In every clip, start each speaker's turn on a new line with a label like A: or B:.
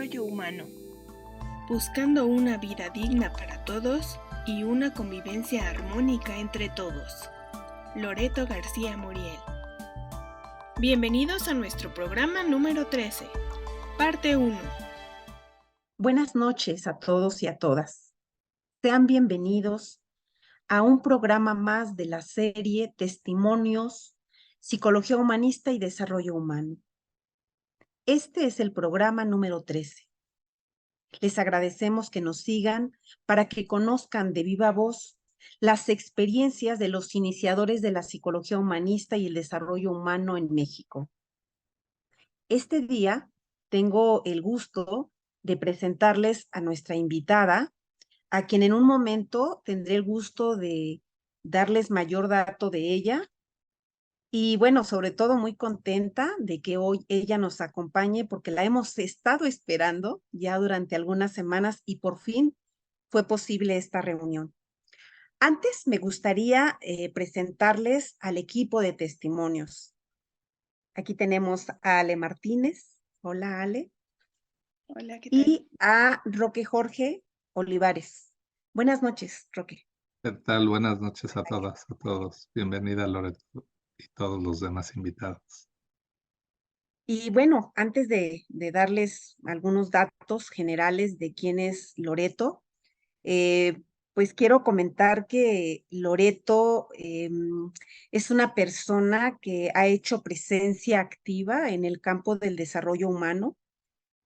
A: desarrollo humano, buscando una vida digna para todos y una convivencia armónica entre todos. Loreto García Muriel. Bienvenidos a nuestro programa número 13, parte 1.
B: Buenas noches a todos y a todas. Sean bienvenidos a un programa más de la serie Testimonios, Psicología Humanista y Desarrollo Humano. Este es el programa número 13. Les agradecemos que nos sigan para que conozcan de viva voz las experiencias de los iniciadores de la psicología humanista y el desarrollo humano en México. Este día tengo el gusto de presentarles a nuestra invitada, a quien en un momento tendré el gusto de darles mayor dato de ella. Y bueno, sobre todo muy contenta de que hoy ella nos acompañe porque la hemos estado esperando ya durante algunas semanas y por fin fue posible esta reunión. Antes me gustaría presentarles al equipo de testimonios. Aquí tenemos a Ale Martínez. Hola, Ale.
A: Hola, ¿qué tal?
B: Y a Roque Jorge Olivares. Buenas noches, Roque.
C: ¿Qué tal? Buenas noches a todas, a todos. Bienvenida, Loreto, y todos los demás invitados.
B: Y bueno, antes de darles algunos datos generales de quién es Loreto, pues quiero comentar que Loreto es una persona que ha hecho presencia activa en el campo del desarrollo humano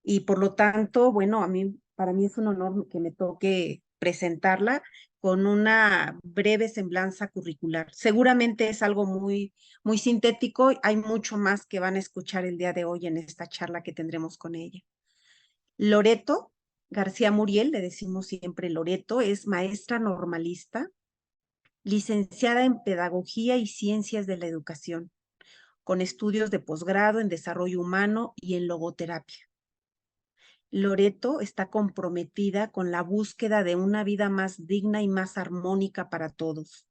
B: y por lo tanto, bueno, para mí es un honor que me toque presentarla con una breve semblanza curricular. Seguramente es algo muy, muy sintético. Hay mucho más que van a escuchar el día de hoy en esta charla que tendremos con ella. Loreto García Muriel, le decimos siempre Loreto, es maestra normalista, licenciada en Pedagogía y Ciencias de la Educación, con estudios de posgrado en Desarrollo Humano y en Logoterapia. Loreto está comprometida con la búsqueda de una vida más digna y más armónica para todos,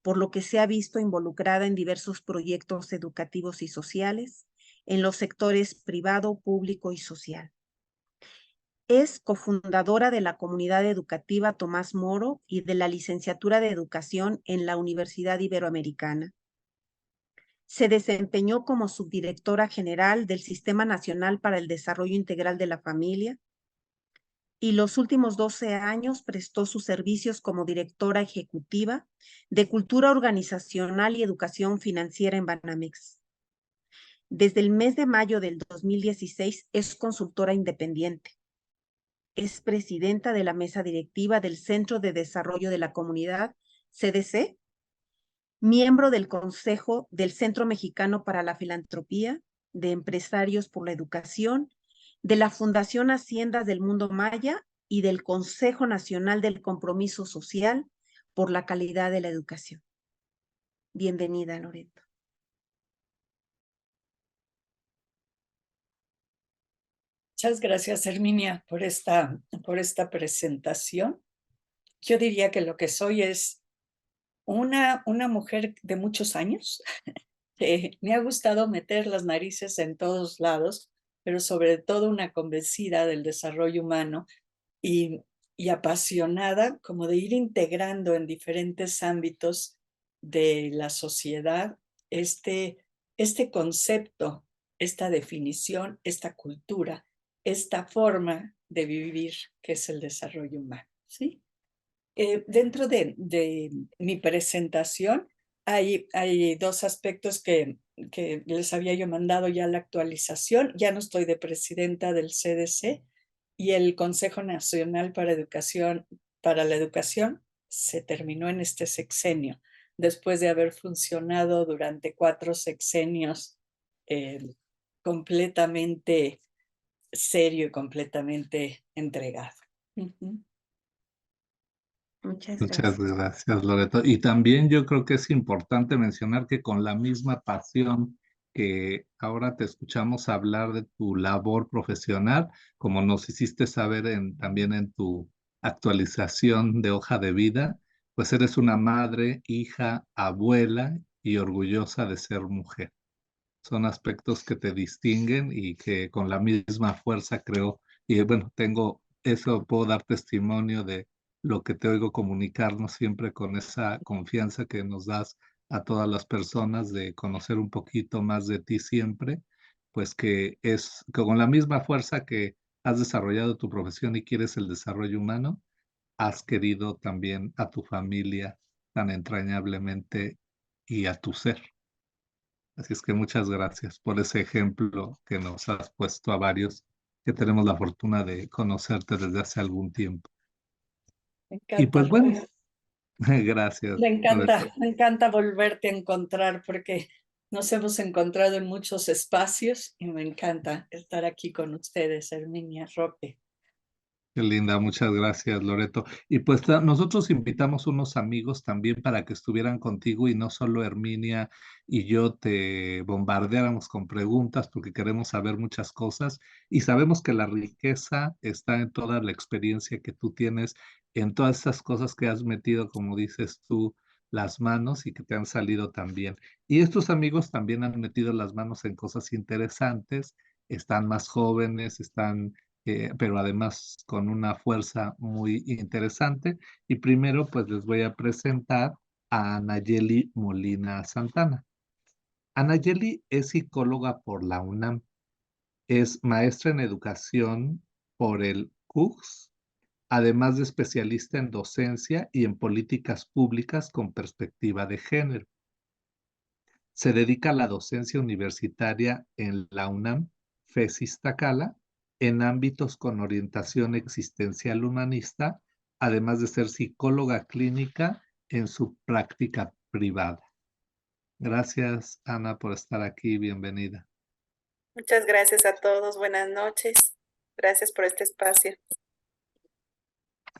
B: por lo que se ha visto involucrada en diversos proyectos educativos y sociales en los sectores privado, público y social. Es cofundadora de la comunidad educativa Tomás Moro y de la licenciatura de Educación en la Universidad Iberoamericana. Se desempeñó como subdirectora general del Sistema Nacional para el Desarrollo Integral de la Familia y los últimos 12 años prestó sus servicios como directora ejecutiva de Cultura Organizacional y Educación Financiera en Banamex. Desde el mes de mayo del 2016 es consultora independiente. Es presidenta de la mesa directiva del Centro de Desarrollo de la Comunidad, CDC, miembro del Consejo del Centro Mexicano para la Filantropía, de Empresarios por la Educación, de la Fundación Haciendas del Mundo Maya y del Consejo Nacional del Compromiso Social por la Calidad de la Educación. Bienvenida, Loreto.
D: Muchas gracias, Herminia, por esta presentación. Yo diría que lo que soy es una mujer de muchos años. Me ha gustado meter las narices en todos lados, pero sobre todo una convencida del desarrollo humano y apasionada como de ir integrando en diferentes ámbitos de la sociedad este concepto, esta definición, esta cultura, esta forma de vivir que es el desarrollo humano, ¿sí? Dentro de mi presentación hay dos aspectos que les había yo mandado ya la actualización. Ya no estoy de presidenta del CDC y el Consejo Nacional para la Educación se terminó en este sexenio, después de haber funcionado durante 4 sexenios completamente serio y completamente entregado.
B: Muchas
C: Muchas
B: gracias.
C: gracias, Loreto. Y también yo creo que es importante mencionar que con la misma pasión que ahora te escuchamos hablar de tu labor profesional, como nos hiciste saber también en tu actualización de hoja de vida, pues eres una madre, hija, abuela y orgullosa de ser mujer. Son aspectos que te distinguen y que con la misma fuerza creo Y bueno, puedo dar testimonio de lo que te oigo comunicarnos siempre con esa confianza que nos das a todas las personas de conocer un poquito más de ti siempre, pues que es que con la misma fuerza que has desarrollado tu profesión y quieres el desarrollo humano, has querido también a tu familia tan entrañablemente y a tu ser. Así es que muchas gracias por ese ejemplo que nos has puesto a varios que tenemos la fortuna de conocerte desde hace algún tiempo.
D: Me
C: Y
D: encanta.
C: pues bueno, gracias por eso.
D: Me encanta volverte a encontrar porque nos hemos encontrado en muchos espacios y me encanta estar aquí con ustedes, Herminia, Roque.
C: Qué linda, muchas gracias, Loreto. Y pues nosotros invitamos unos amigos también para que estuvieran contigo y no solo Herminia y yo te bombardeáramos con preguntas porque queremos saber muchas cosas y sabemos que la riqueza está en toda la experiencia que tú tienes, en todas esas cosas que has metido, como dices tú, las manos y que te han salido también. Y estos amigos también han metido las manos en cosas interesantes, están más jóvenes, pero además con una fuerza muy interesante. Y primero, pues les voy a presentar a Nayeli Molina Santana. Nayeli es psicóloga por la UNAM, es maestra en educación por el CUGS, además de especialista en docencia y en políticas públicas con perspectiva de género. Se dedica a la docencia universitaria en la UNAM, FES Iztacala, en ámbitos con orientación existencial humanista, además de ser psicóloga clínica en su práctica privada. Gracias, Ana, por estar aquí. Bienvenida.
A: Muchas gracias a todos. Buenas noches. Gracias por este espacio.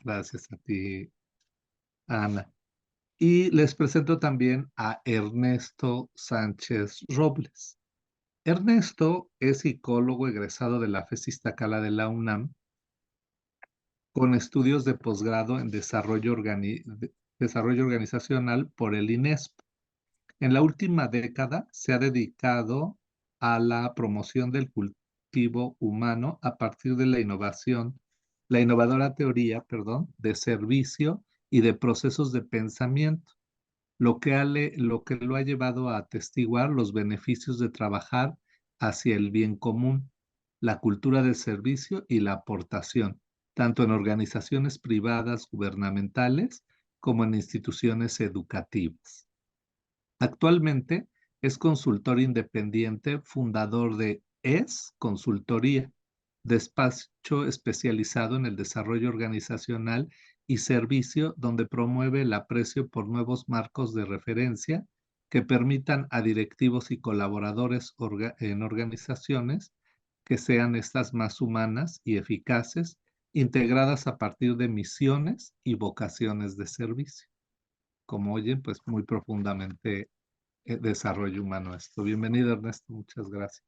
C: Gracias a ti, Ana. Y les presento también a Ernesto Sánchez Robles. Ernesto es psicólogo egresado de la FES Iztacala de la UNAM con estudios de posgrado en desarrollo organizacional por el INESP. En la última década se ha dedicado a la promoción del cultivo humano a partir de la innovadora teoría, de servicio y de procesos de pensamiento, lo que lo ha llevado a atestiguar los beneficios de trabajar hacia el bien común, la cultura del servicio y la aportación, tanto en organizaciones privadas gubernamentales como en instituciones educativas. Actualmente es consultor independiente, fundador de ES Consultoría, despacho especializado en el desarrollo organizacional y servicio, donde promueve el aprecio por nuevos marcos de referencia que permitan a directivos y colaboradores en organizaciones que sean estas más humanas y eficaces, integradas a partir de misiones y vocaciones de servicio. Como oyen, pues muy profundamente desarrollo humano esto. Bienvenido, Ernesto, muchas gracias.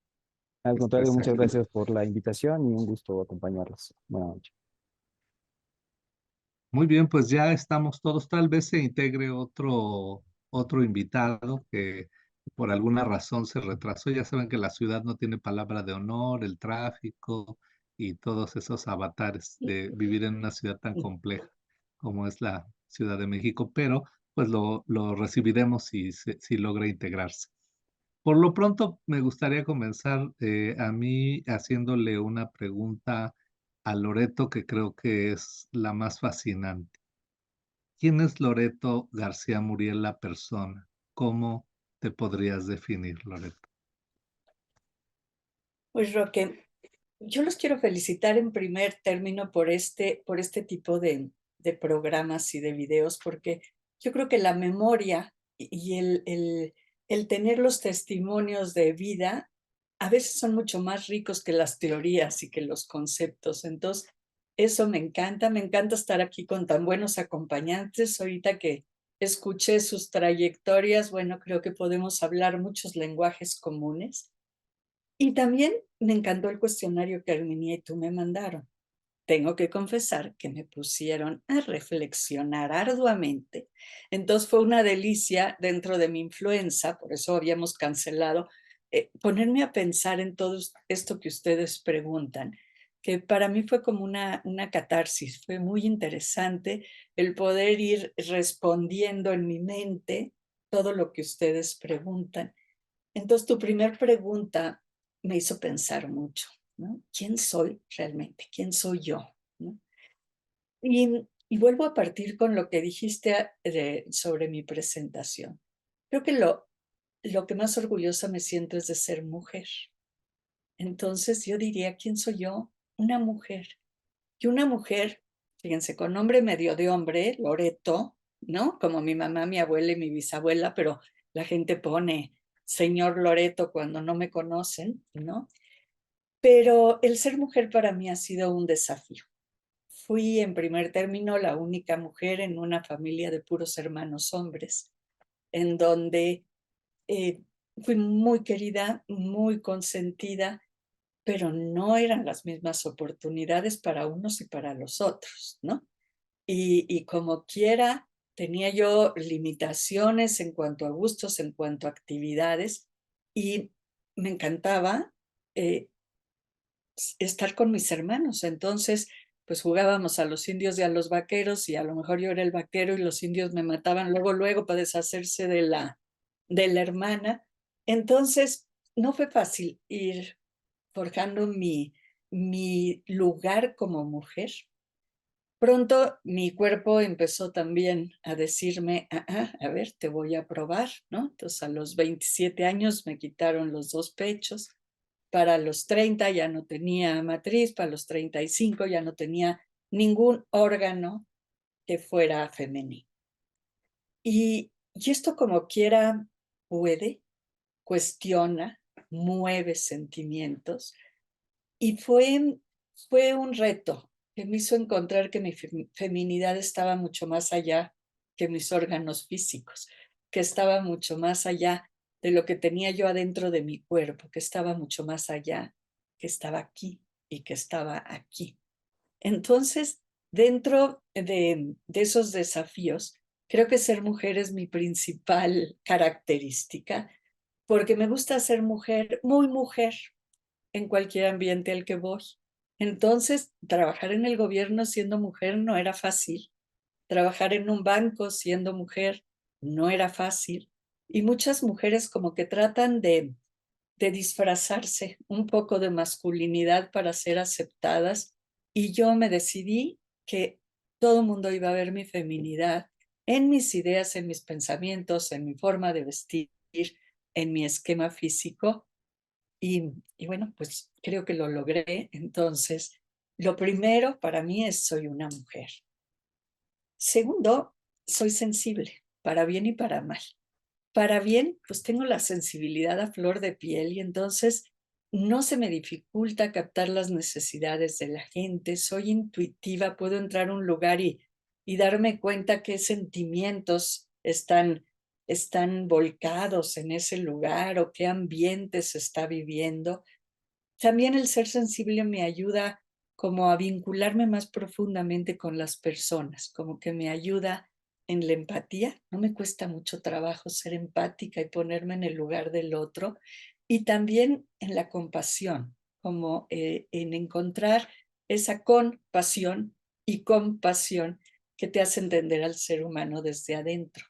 E: Al contrario, muchas
C: Aquí.
E: gracias por la invitación y un gusto acompañarlos. Buenas noches.
C: Muy bien, pues ya estamos todos. Tal vez se integre otro invitado que por alguna razón se retrasó. Ya saben que la ciudad no tiene palabra de honor, el tráfico y todos esos avatares de vivir en una ciudad tan compleja como es la Ciudad de México, pero pues lo recibiremos si logra integrarse. Por lo pronto, me gustaría comenzar a mí haciéndole una pregunta a Loreto que creo que es la más fascinante. ¿Quién es Loreto García Muriel la persona? ¿Cómo te podrías definir, Loreto?
D: Pues Roque, yo los quiero felicitar en primer término por este tipo de programas y de videos, porque yo creo que la memoria y el tener los testimonios de vida a veces son mucho más ricos que las teorías y que los conceptos. Entonces, eso me encanta estar aquí con tan buenos acompañantes. Ahorita que escuché sus trayectorias, bueno, creo que podemos hablar muchos lenguajes comunes. Y también me encantó el cuestionario que Herminia y tú me mandaron. Tengo que confesar que me pusieron a reflexionar arduamente. Entonces fue una delicia dentro de mi influenza, por eso habíamos cancelado, ponerme a pensar en todo esto que ustedes preguntan. que para mí fue como una catarsis, fue muy interesante el poder ir respondiendo en mi mente todo lo que ustedes preguntan. Entonces, tu primer pregunta me hizo pensar mucho, ¿no? ¿Quién soy realmente? ¿Quién soy yo? ¿No? Y vuelvo a partir con lo que dijiste sobre mi presentación. Creo que lo que más orgullosa me siento es de ser mujer. Entonces yo diría, ¿quién soy yo? Una mujer. Y una mujer, fíjense, con nombre medio de hombre, Loreto, ¿no? Como mi mamá, mi abuela y mi bisabuela, pero la gente pone señor Loreto cuando no me conocen, ¿no? Pero el ser mujer para mí ha sido un desafío. Fui en primer término la única mujer en una familia de puros hermanos hombres, en donde fui muy querida, muy consentida, pero no eran las mismas oportunidades para unos y para los otros, ¿no? Y como quiera, tenía yo limitaciones en cuanto a gustos, en cuanto a actividades, y me encantaba eh, estar con mis hermanos. Entonces, pues jugábamos a los indios y a los vaqueros, y a lo mejor yo era el vaquero y los indios me mataban luego para deshacerse de la hermana. Entonces, no fue fácil ir forjando mi lugar como mujer. Pronto mi cuerpo empezó también a decirme, a ver, te voy a probar, ¿no? Entonces a los 27 años me quitaron los 2 pechos, para los 30 ya no tenía matriz, para los 35 ya no tenía ningún órgano que fuera femenino. Y esto como quiera puede, cuestiona, mueve sentimientos, y fue un reto que me hizo encontrar que mi feminidad estaba mucho más allá que mis órganos físicos, que estaba mucho más allá de lo que tenía yo adentro de mi cuerpo, que estaba mucho más allá, que estaba aquí y que estaba aquí. Entonces, dentro de esos desafíos, creo que ser mujer es mi principal característica, porque me gusta ser mujer, muy mujer, en cualquier ambiente al que voy. Entonces, trabajar en el gobierno siendo mujer no era fácil. Trabajar en un banco siendo mujer no era fácil. Y muchas mujeres como que tratan de disfrazarse un poco de masculinidad para ser aceptadas. Y yo me decidí que todo el mundo iba a ver mi feminidad en mis ideas, en mis pensamientos, en mi forma de vestir, en mi esquema físico. Y bueno, pues creo que lo logré. Entonces, lo primero para mí es soy una mujer. Segundo, soy sensible, para bien y para mal. Para bien, pues tengo la sensibilidad a flor de piel, y entonces no se me dificulta captar las necesidades de la gente. Soy intuitiva, puedo entrar a un lugar y darme cuenta qué sentimientos están volcados en ese lugar o qué ambiente se está viviendo. También el ser sensible me ayuda como a vincularme más profundamente con las personas, como que me ayuda en la empatía. No me cuesta mucho trabajo ser empática y ponerme en el lugar del otro. Y también en la compasión, como en encontrar esa compasión y compasión que te hace entender al ser humano desde adentro.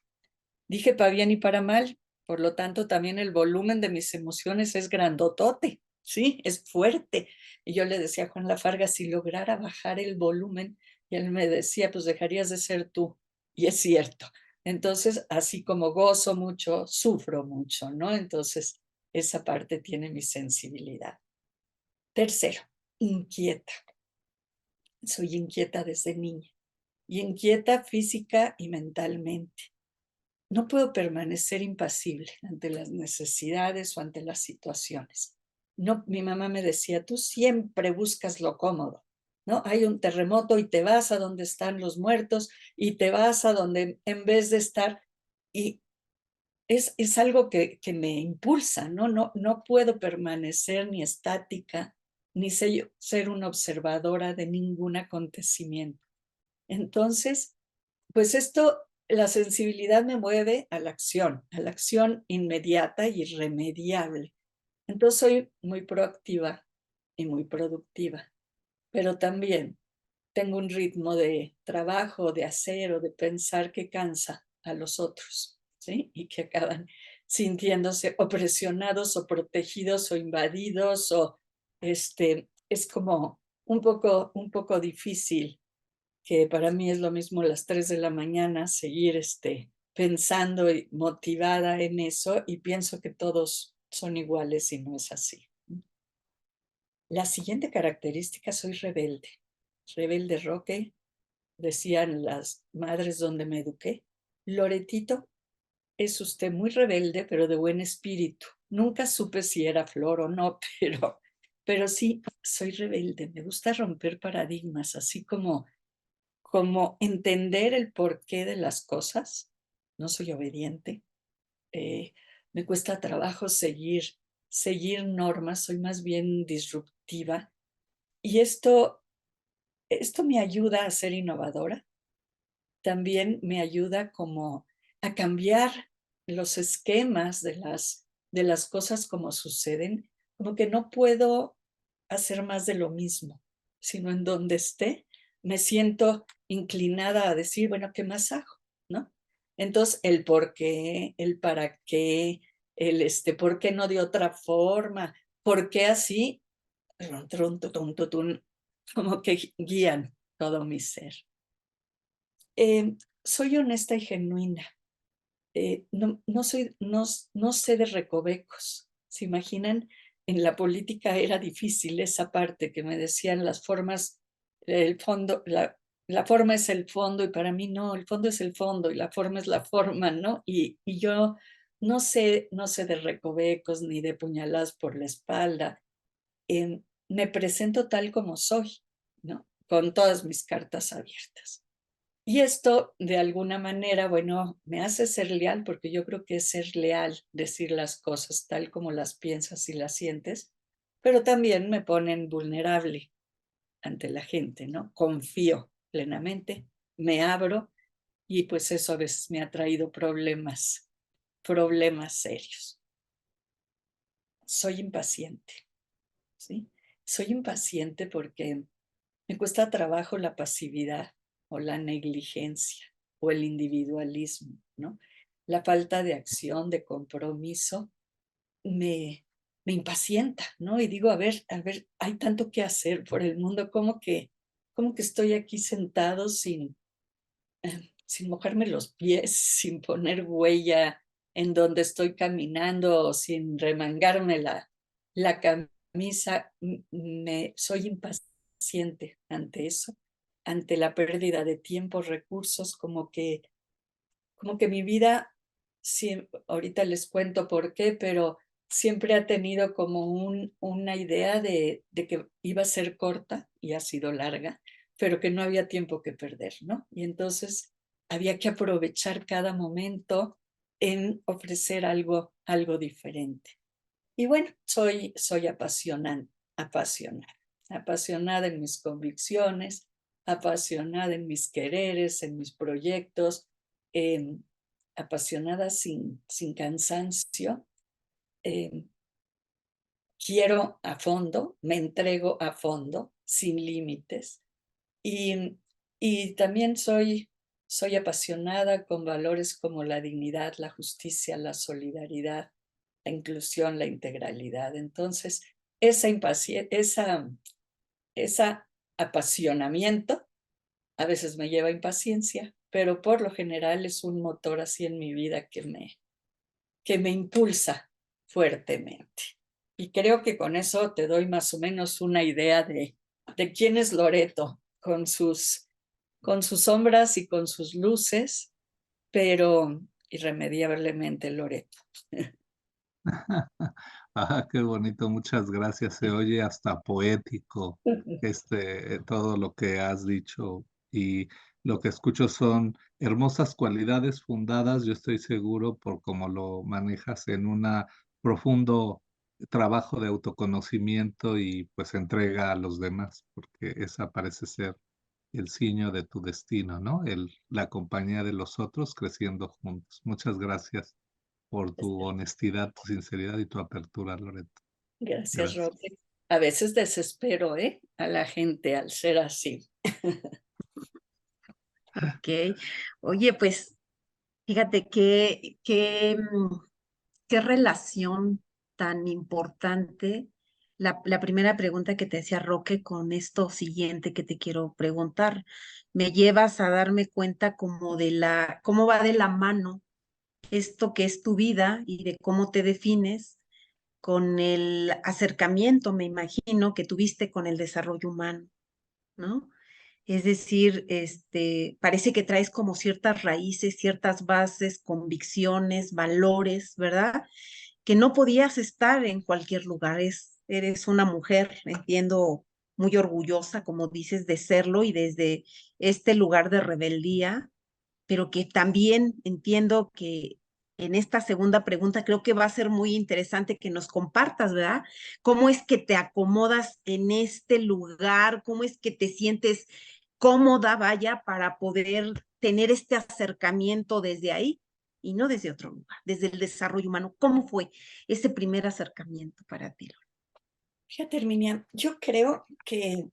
D: Dije para bien y para mal, por lo tanto también el volumen de mis emociones es grandotote, ¿sí? Es fuerte. Y yo le decía a Juan Lafarga, si lograra bajar el volumen, y él me decía, pues dejarías de ser tú. Y es cierto. Entonces, así como gozo mucho, sufro mucho, ¿no? Entonces, esa parte tiene mi sensibilidad. Tercero, inquieta. Soy inquieta desde niña, y inquieta física y mentalmente. No puedo permanecer impasible ante las necesidades o ante las situaciones. No, mi mamá me decía, tú siempre buscas lo cómodo, ¿no? Hay un terremoto y te vas a donde están los muertos, y te vas a donde en vez de estar, y es algo que me impulsa, ¿no? No puedo permanecer ni estática, ni ser una observadora de ningún acontecimiento. Entonces, pues la sensibilidad me mueve a la acción inmediata y irremediable. Entonces soy muy proactiva y muy productiva. pero también tengo un ritmo de trabajo, de hacer o de pensar que cansa a los otros, ¿sí? Y que acaban sintiéndose o presionados o protegidos o invadidos o es como un poco difícil, que para mí es lo mismo las 3 de la mañana seguir pensando y motivada en eso, y pienso que todos son iguales y no es así. La siguiente característica: soy rebelde. Rebelde Roque, decían las madres donde me eduqué. Loretito, es usted muy rebelde, pero de buen espíritu. Nunca supe si era flor o no, pero sí, soy rebelde. Me gusta romper paradigmas, así como entender el porqué de las cosas. No soy obediente. Me cuesta trabajo seguir normas, soy más bien disruptiva. Y esto me ayuda a ser innovadora. También me ayuda como a cambiar los esquemas de las cosas como suceden, como que no puedo hacer más de lo mismo, sino en donde esté, me siento inclinada a decir, bueno, ¿qué más hago? ¿No? Entonces, el por qué, el para qué, el por qué no de otra forma, por qué así, como que guían todo mi ser. Soy honesta y genuina. No sé de recovecos. ¿Se imaginan? En la política era difícil esa parte que me decían las formas, el fondo, la forma es el fondo, y para mí no, el fondo es el fondo y la forma es la forma, ¿no? Y yo no sé de recovecos ni de puñaladas por la espalda. Me presento tal como soy, ¿no? Con todas mis cartas abiertas. Y esto, de alguna manera, bueno, me hace ser leal, porque yo creo que es ser leal decir las cosas tal como las piensas y las sientes, pero también me ponen vulnerable ante la gente, ¿no? Confío plenamente, me abro, y pues eso a veces me ha traído problemas serios. Soy impaciente, ¿sí? Soy impaciente porque me cuesta trabajo la pasividad o la negligencia o el individualismo, ¿no? La falta de acción, de compromiso, me impacienta, ¿no? Y digo, a ver, hay tanto que hacer por el mundo, ¿cómo que estoy aquí sentado sin mojarme los pies, sin poner huella en donde estoy caminando, o sin remangarme la camisa? Soy impaciente ante eso, ante la pérdida de tiempo, recursos, como que mi vida, ahorita les cuento por qué, pero siempre ha tenido como una idea de que iba a ser corta, y ha sido larga, pero que no había tiempo que perder, ¿no? Y entonces había que aprovechar cada momento en ofrecer algo diferente. Y bueno, soy apasionada en mis convicciones, apasionada en mis quereres, en mis proyectos, apasionada sin cansancio. Quiero a fondo, me entrego a fondo, sin límites. Y también soy apasionada con valores como la dignidad, la justicia, la solidaridad, la inclusión, la integralidad. Entonces, esa apasionamiento a veces me lleva a impaciencia, pero por lo general es un motor así en mi vida que me impulsa fuertemente. Y creo que con eso te doy más o menos una idea de quién es Loreto, con sus sombras y con sus luces, pero irremediablemente Loreto.
C: Ah, qué bonito, muchas gracias. Se oye hasta poético, todo lo que has dicho, y lo que escucho son hermosas cualidades fundadas, yo estoy seguro, por cómo lo manejas, en un profundo trabajo de autoconocimiento y pues entrega a los demás, porque esa parece ser el signo de tu destino, ¿no? La compañía de los otros creciendo juntos. Muchas gracias por tu honestidad, tu sinceridad y tu apertura, Loreto.
D: Gracias,
C: Gracias.
D: Roque. a veces desespero, a la gente al ser así.
B: Ok. Oye, pues fíjate qué relación tan importante. La primera pregunta que te hacía Roque con esto siguiente que te quiero preguntar, me llevas a darme cuenta como cómo va de la mano esto que es tu vida y de cómo te defines con el acercamiento, me imagino, que tuviste con el desarrollo humano, ¿no? Es decir, parece que traes como ciertas raíces, ciertas bases, convicciones, valores, ¿verdad? Que no podías estar en cualquier lugar. Eres una mujer, entiendo, muy orgullosa, como dices, de serlo y desde este lugar de rebeldía, pero que también entiendo que en esta segunda pregunta creo que va a ser muy interesante que nos compartas, ¿verdad? ¿Cómo es que te acomodas en este lugar? ¿Cómo es que te sientes cómoda, vaya, para poder tener este acercamiento desde ahí y no desde otro lugar, desde el desarrollo humano? ¿Cómo fue ese primer acercamiento para ti?
D: Fíjate, Herminia, yo creo que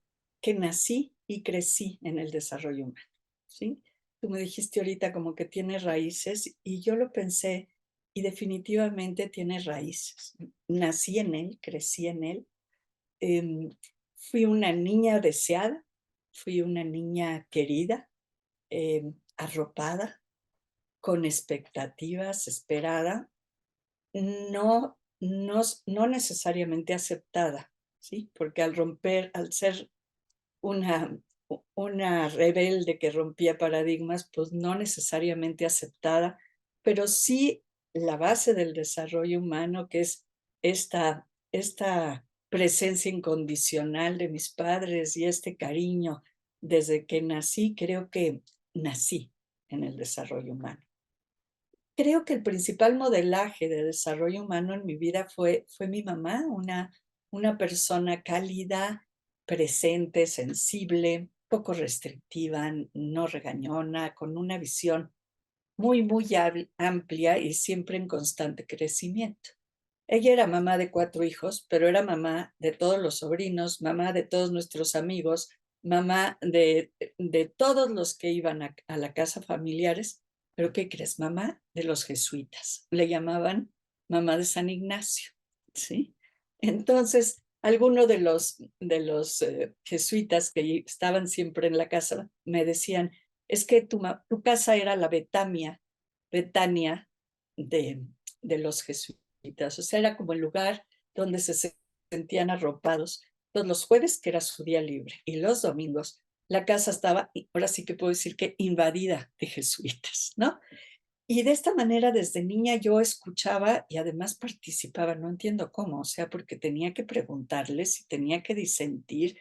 D: nací y crecí en el desarrollo humano, ¿sí? Tú me dijiste ahorita como que tiene raíces y yo lo pensé y definitivamente tiene raíces. Nací en él, crecí en él. em, Fui una niña deseada, fui una niña querida, arropada, con expectativas, esperada, no necesariamente aceptada, ¿sí? Porque al ser una, una rebelde que rompía paradigmas, pues no necesariamente aceptada, pero sí la base del desarrollo humano, que es esta presencia incondicional de mis padres y este cariño desde que nací, creo que nací en el desarrollo humano. Creo que el principal modelaje de desarrollo humano en mi vida fue mi mamá, una persona cálida, presente, sensible, poco restrictiva, no regañona, con una visión muy amplia y siempre en constante crecimiento. Ella era mamá de 4 hijos, pero era mamá de todos los sobrinos, mamá de todos nuestros amigos, mamá de todos los que iban a la casa familiares. Pero ¿qué crees? Mamá de los jesuitas. Le llamaban mamá de San Ignacio, ¿sí? Entonces, algunos de los jesuitas que estaban siempre en la casa me decían, es que tu casa era la Betania de los jesuitas. O sea, era como el lugar donde se sentían arropados todos los jueves, que era su día libre, y los domingos la casa estaba, ahora sí que puedo decir que invadida de jesuitas, ¿no? Y de esta manera desde niña yo escuchaba y además participaba, no entiendo cómo, o sea, porque tenía que preguntarles y tenía que disentir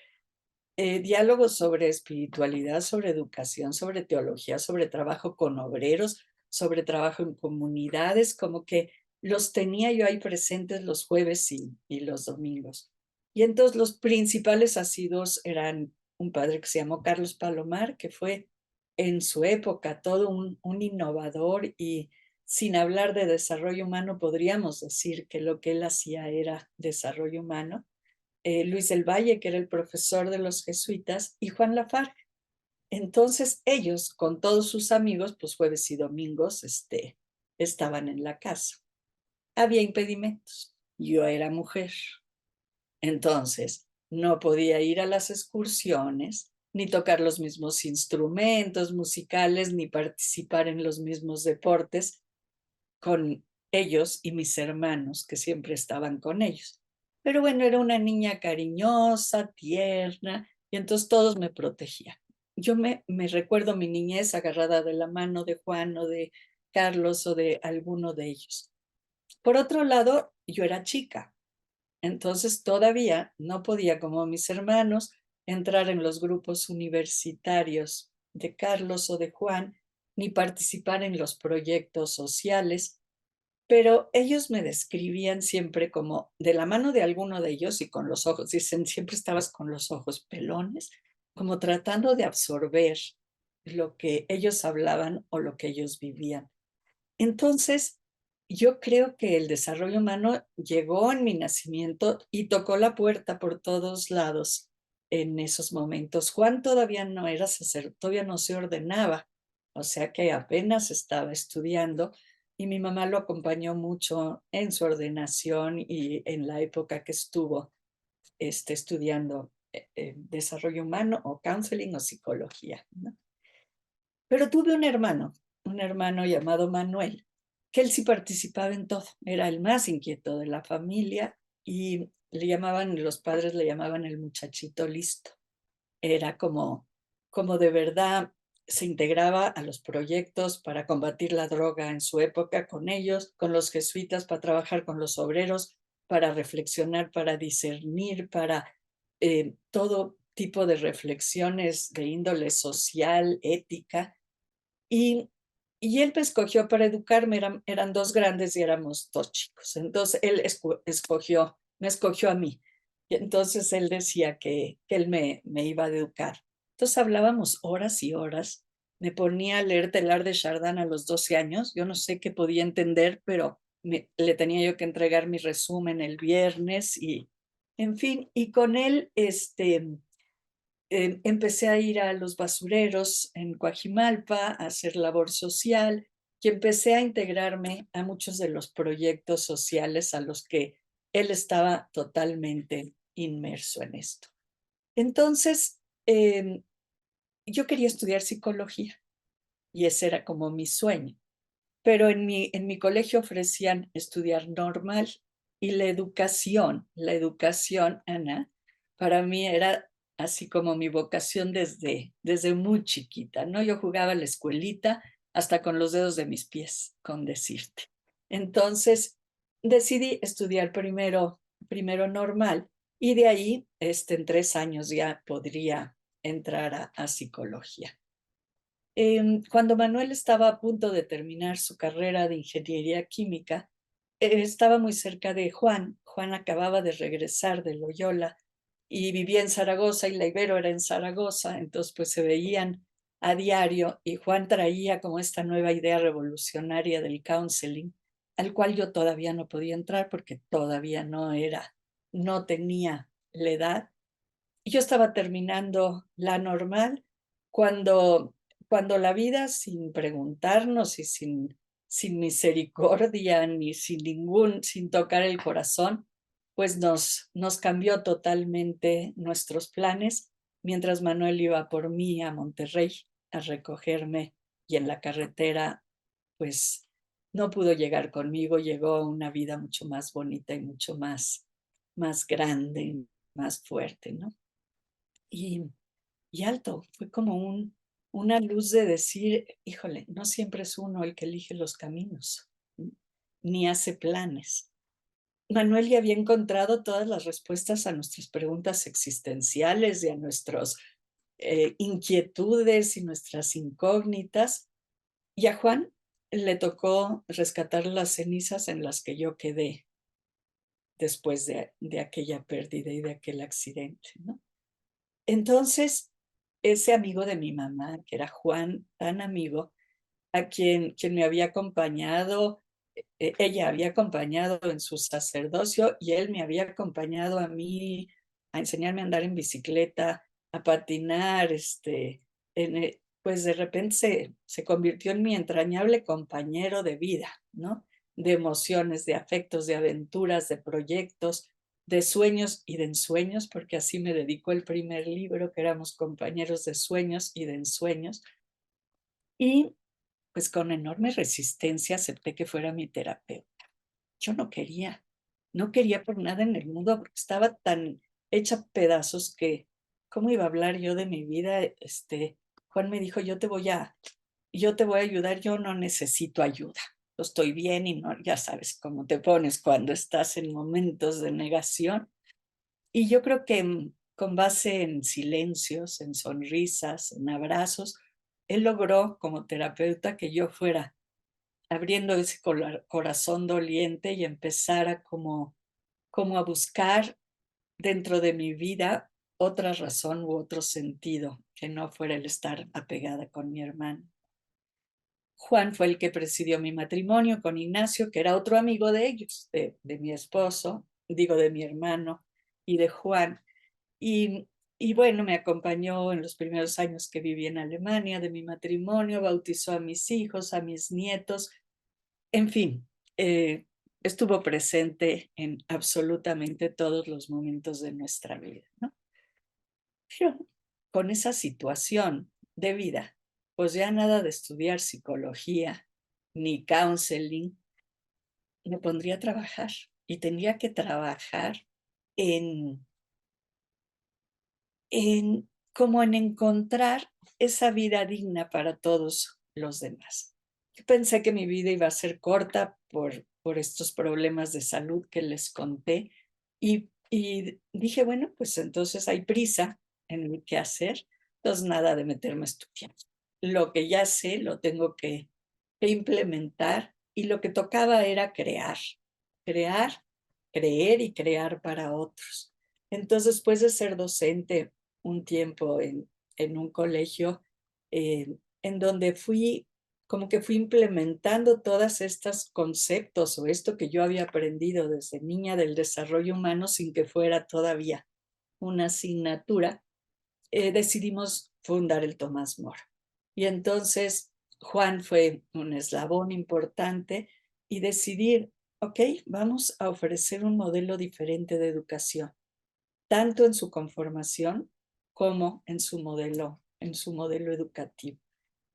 D: diálogos sobre espiritualidad, sobre educación, sobre teología, sobre trabajo con obreros, sobre trabajo en comunidades, como que los tenía yo ahí presentes los jueves y los domingos. Y entonces los principales asiduos eran un padre que se llamó Carlos Palomar, que fue en su época todo un innovador, y sin hablar de desarrollo humano, podríamos decir que lo que él hacía era desarrollo humano. Luis del Valle, que era el profesor de los jesuitas, y Juan Lafargue. Entonces ellos, con todos sus amigos, pues jueves y domingos, estaban en la casa. Había impedimentos. Yo era mujer. Entonces, no podía ir a las excursiones, ni tocar los mismos instrumentos musicales, ni participar en los mismos deportes con ellos y mis hermanos, que siempre estaban con ellos. Pero bueno, era una niña cariñosa, tierna, y entonces todos me protegían. Yo me recuerdo mi niñez agarrada de la mano de Juan o de Carlos o de alguno de ellos. Por otro lado, yo era chica, entonces todavía no podía, como mis hermanos, entrar en los grupos universitarios de Carlos o de Juan, ni participar en los proyectos sociales, pero ellos me describían siempre como de la mano de alguno de ellos y con los ojos, dicen, siempre estabas con los ojos pelones, como tratando de absorber lo que ellos hablaban o lo que ellos vivían. Entonces, yo creo que el desarrollo humano llegó en mi nacimiento y tocó la puerta por todos lados en esos momentos. Juan todavía no era sacerdote, todavía no se ordenaba, o sea que apenas estaba estudiando y mi mamá lo acompañó mucho en su ordenación y en la época que estuvo estudiando desarrollo humano o counseling o psicología, ¿no? Pero tuve un hermano llamado Manuel, que él sí participaba en todo, era el más inquieto de la familia y los padres le llamaban el muchachito listo. Era como de verdad se integraba a los proyectos para combatir la droga en su época con ellos, con los jesuitas, para trabajar con los obreros, para reflexionar, para discernir, para todo tipo de reflexiones de índole social, ética. Y, y él me escogió para educarme, eran dos grandes y éramos dos chicos. Entonces él me escogió a mí. Y entonces él decía que él me iba a educar. Entonces hablábamos horas y horas. Me ponía a leer Teilhard de Chardin a los 12 años. Yo no sé qué podía entender, pero le tenía yo que entregar mi resumen el viernes y, en fin, y con él, empecé a ir a los basureros en Coajimalpa, a hacer labor social y empecé a integrarme a muchos de los proyectos sociales a los que él estaba totalmente inmerso en esto. Entonces, yo quería estudiar psicología y ese era como mi sueño, pero en mi colegio ofrecían estudiar normal y la educación, Ana, para mí era así como mi vocación desde muy chiquita, ¿no? Yo jugaba a la escuelita hasta con los dedos de mis pies, con decirte. Entonces, decidí estudiar primero normal y de ahí, en 3 años ya podría entrar a psicología. Cuando Manuel estaba a punto de terminar su carrera de ingeniería química, estaba muy cerca de Juan. Juan acababa de regresar de Loyola y vivía en Zaragoza y la Ibero era en Zaragoza, entonces pues se veían a diario y Juan traía como esta nueva idea revolucionaria del counseling, al cual yo todavía no podía entrar porque todavía no tenía la edad. Y yo estaba terminando la normal cuando la vida, sin preguntarnos y sin misericordia ni sin tocar el corazón, pues nos cambió totalmente nuestros planes, mientras Manuel iba por mí a Monterrey a recogerme y en la carretera, pues no pudo llegar conmigo, llegó a una vida mucho más bonita y mucho más grande, más fuerte, ¿no? Y, y alto, fue como una luz de decir, híjole, no siempre es uno el que elige los caminos, ni hace planes. Manuel ya había encontrado todas las respuestas a nuestras preguntas existenciales y a nuestras inquietudes y nuestras incógnitas. Y a Juan le tocó rescatar las cenizas en las que yo quedé después de aquella pérdida y de aquel accidente, ¿no? Entonces, ese amigo de mi mamá, que era Juan, tan amigo, a quien me había acompañado, ella había acompañado en su sacerdocio y él me había acompañado a mí a enseñarme a andar en bicicleta, a patinar, pues de repente se convirtió en mi entrañable compañero de vida, ¿no? De emociones, de afectos, de aventuras, de proyectos, de sueños y de ensueños, porque así me dedicó el primer libro, que éramos compañeros de sueños y de ensueños. Y pues con enorme resistencia acepté que fuera mi terapeuta. Yo no quería por nada en el mundo, porque estaba tan hecha pedazos que, ¿cómo iba a hablar yo de mi vida? Juan me dijo, yo te voy a ayudar, yo no necesito ayuda. Yo estoy bien y no, ya sabes cómo te pones cuando estás en momentos de negación. Y yo creo que con base en silencios, en sonrisas, en abrazos, él logró como terapeuta que yo fuera abriendo ese corazón doliente y empezara como a buscar dentro de mi vida otra razón u otro sentido que no fuera el estar apegada con mi hermano. Juan fue el que presidió mi matrimonio con Ignacio, que era otro amigo de ellos, de mi esposo, digo, de mi hermano y de Juan. Y bueno, me acompañó en los primeros años que viví en Alemania de mi matrimonio, bautizó a mis hijos, a mis nietos, en fin, estuvo presente en absolutamente todos los momentos de nuestra vida, ¿no? Pero con esa situación de vida, pues ya nada de estudiar psicología ni counseling, me pondría a trabajar y tendría que trabajar en como en encontrar esa vida digna para todos los demás. Yo pensé que mi vida iba a ser corta por estos problemas de salud que les conté y dije, bueno, pues entonces hay prisa en el qué hacer, entonces nada de meterme a estudiar. Lo que ya sé lo tengo que implementar y lo que tocaba era crear, creer y crear para otros. Entonces, después de ser docente un tiempo en un colegio, en donde como que fui implementando todos estos conceptos o esto que yo había aprendido desde niña del desarrollo humano sin que fuera todavía una asignatura, decidimos fundar el Tomás Moro. Y entonces Juan fue un eslabón importante y decidir, ok, vamos a ofrecer un modelo diferente de educación, tanto en su conformación como en su modelo educativo.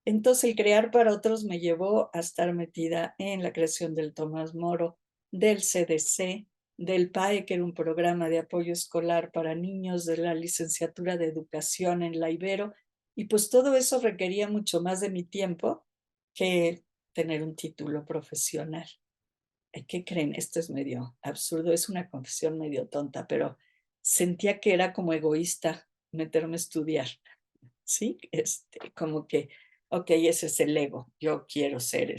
D: Entonces, el crear para otros me llevó a estar metida en la creación del Tomás Moro, del CDC, del PAE, que era un programa de apoyo escolar para niños, de la licenciatura de educación en la Ibero, y pues todo eso requería mucho más de mi tiempo que tener un título profesional. ¿Qué creen? Esto es medio absurdo, es una confesión medio tonta, pero sentía que era como egoísta meterme a estudiar, ¿sí? Como que, ok, ese es el ego, yo quiero ser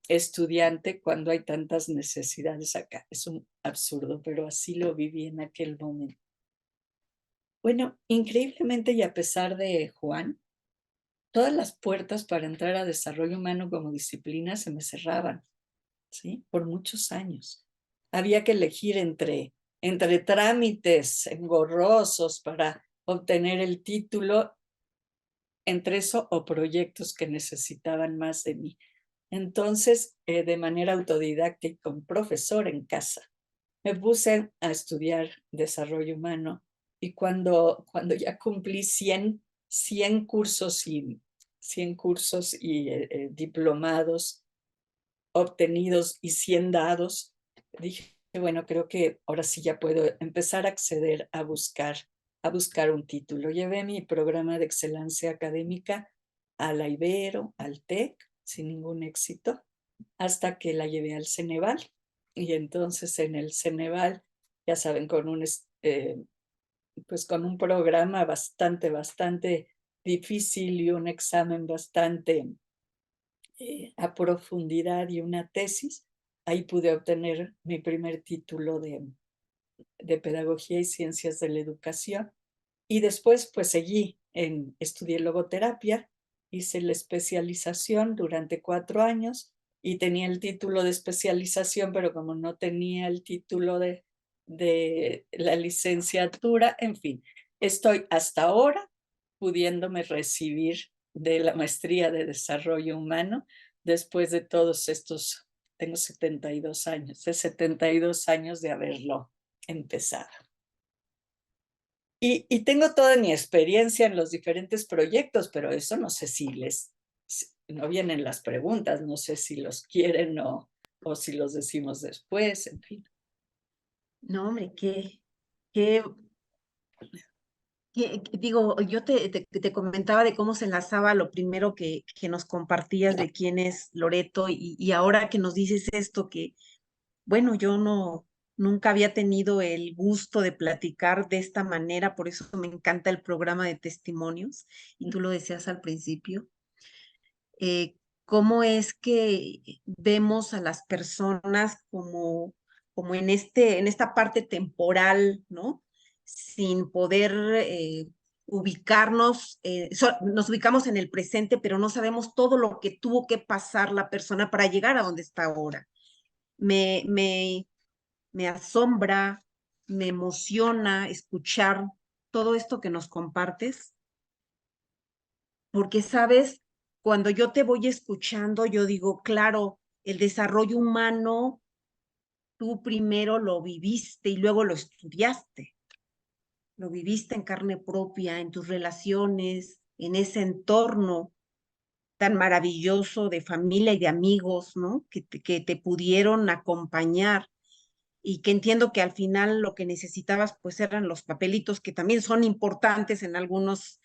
D: estudiante cuando hay tantas necesidades acá. Es un absurdo, pero así lo viví en aquel momento. Bueno, increíblemente y a pesar de Juan, todas las puertas para entrar a desarrollo humano como disciplina se me cerraban, ¿sí? Por muchos años. Había que elegir entre trámites engorrosos para obtener el título, entre eso o proyectos que necesitaban más de mí. Entonces, de manera autodidacta y con profesor en casa, me puse a estudiar desarrollo humano y cuando ya cumplí 100 cursos y, 100 cursos y diplomados obtenidos y 100 dados, dije, bueno, creo que ahora sí ya puedo empezar a acceder a buscar un título. Llevé mi programa de excelencia académica a la Ibero, al TEC, sin ningún éxito, hasta que la llevé al Ceneval. Y entonces en el Ceneval, ya saben, pues con un programa bastante difícil y un examen bastante a profundidad y una tesis, ahí pude obtener mi primer título de Pedagogía y Ciencias de la Educación. Y después pues estudié logoterapia, hice la especialización durante 4 años y tenía el título de especialización, pero como no tenía el título de la licenciatura, en fin, estoy hasta ahora pudiéndome recibir de la maestría de desarrollo humano después de todos estos, tengo 72 años, de 72 años de haberlo empezado. Y tengo toda mi experiencia en los diferentes proyectos, pero eso no sé no vienen las preguntas, no sé si los quieren o si los decimos después, en fin.
B: No, hombre, qué digo, yo te comentaba de cómo se enlazaba lo primero que nos compartías de quién es Loreto y ahora que nos dices esto que, bueno, yo nunca había tenido el gusto de platicar de esta manera, por eso me encanta el programa de testimonios y tú lo decías al principio. Cómo es que vemos a las personas como en esta parte temporal, ¿no? Sin poder ubicarnos, nos ubicamos en el presente, pero no sabemos todo lo que tuvo que pasar la persona para llegar a donde está ahora. Me asombra, me emociona escuchar todo esto que nos compartes, porque sabes, cuando yo te voy escuchando, yo digo, claro, el desarrollo humano, tú primero lo viviste y luego lo estudiaste. Lo viviste en carne propia, en tus relaciones, en ese entorno tan maravilloso de familia y de amigos, ¿no? Que te pudieron acompañar y que entiendo que al final lo que necesitabas pues eran los papelitos que también son importantes en algunas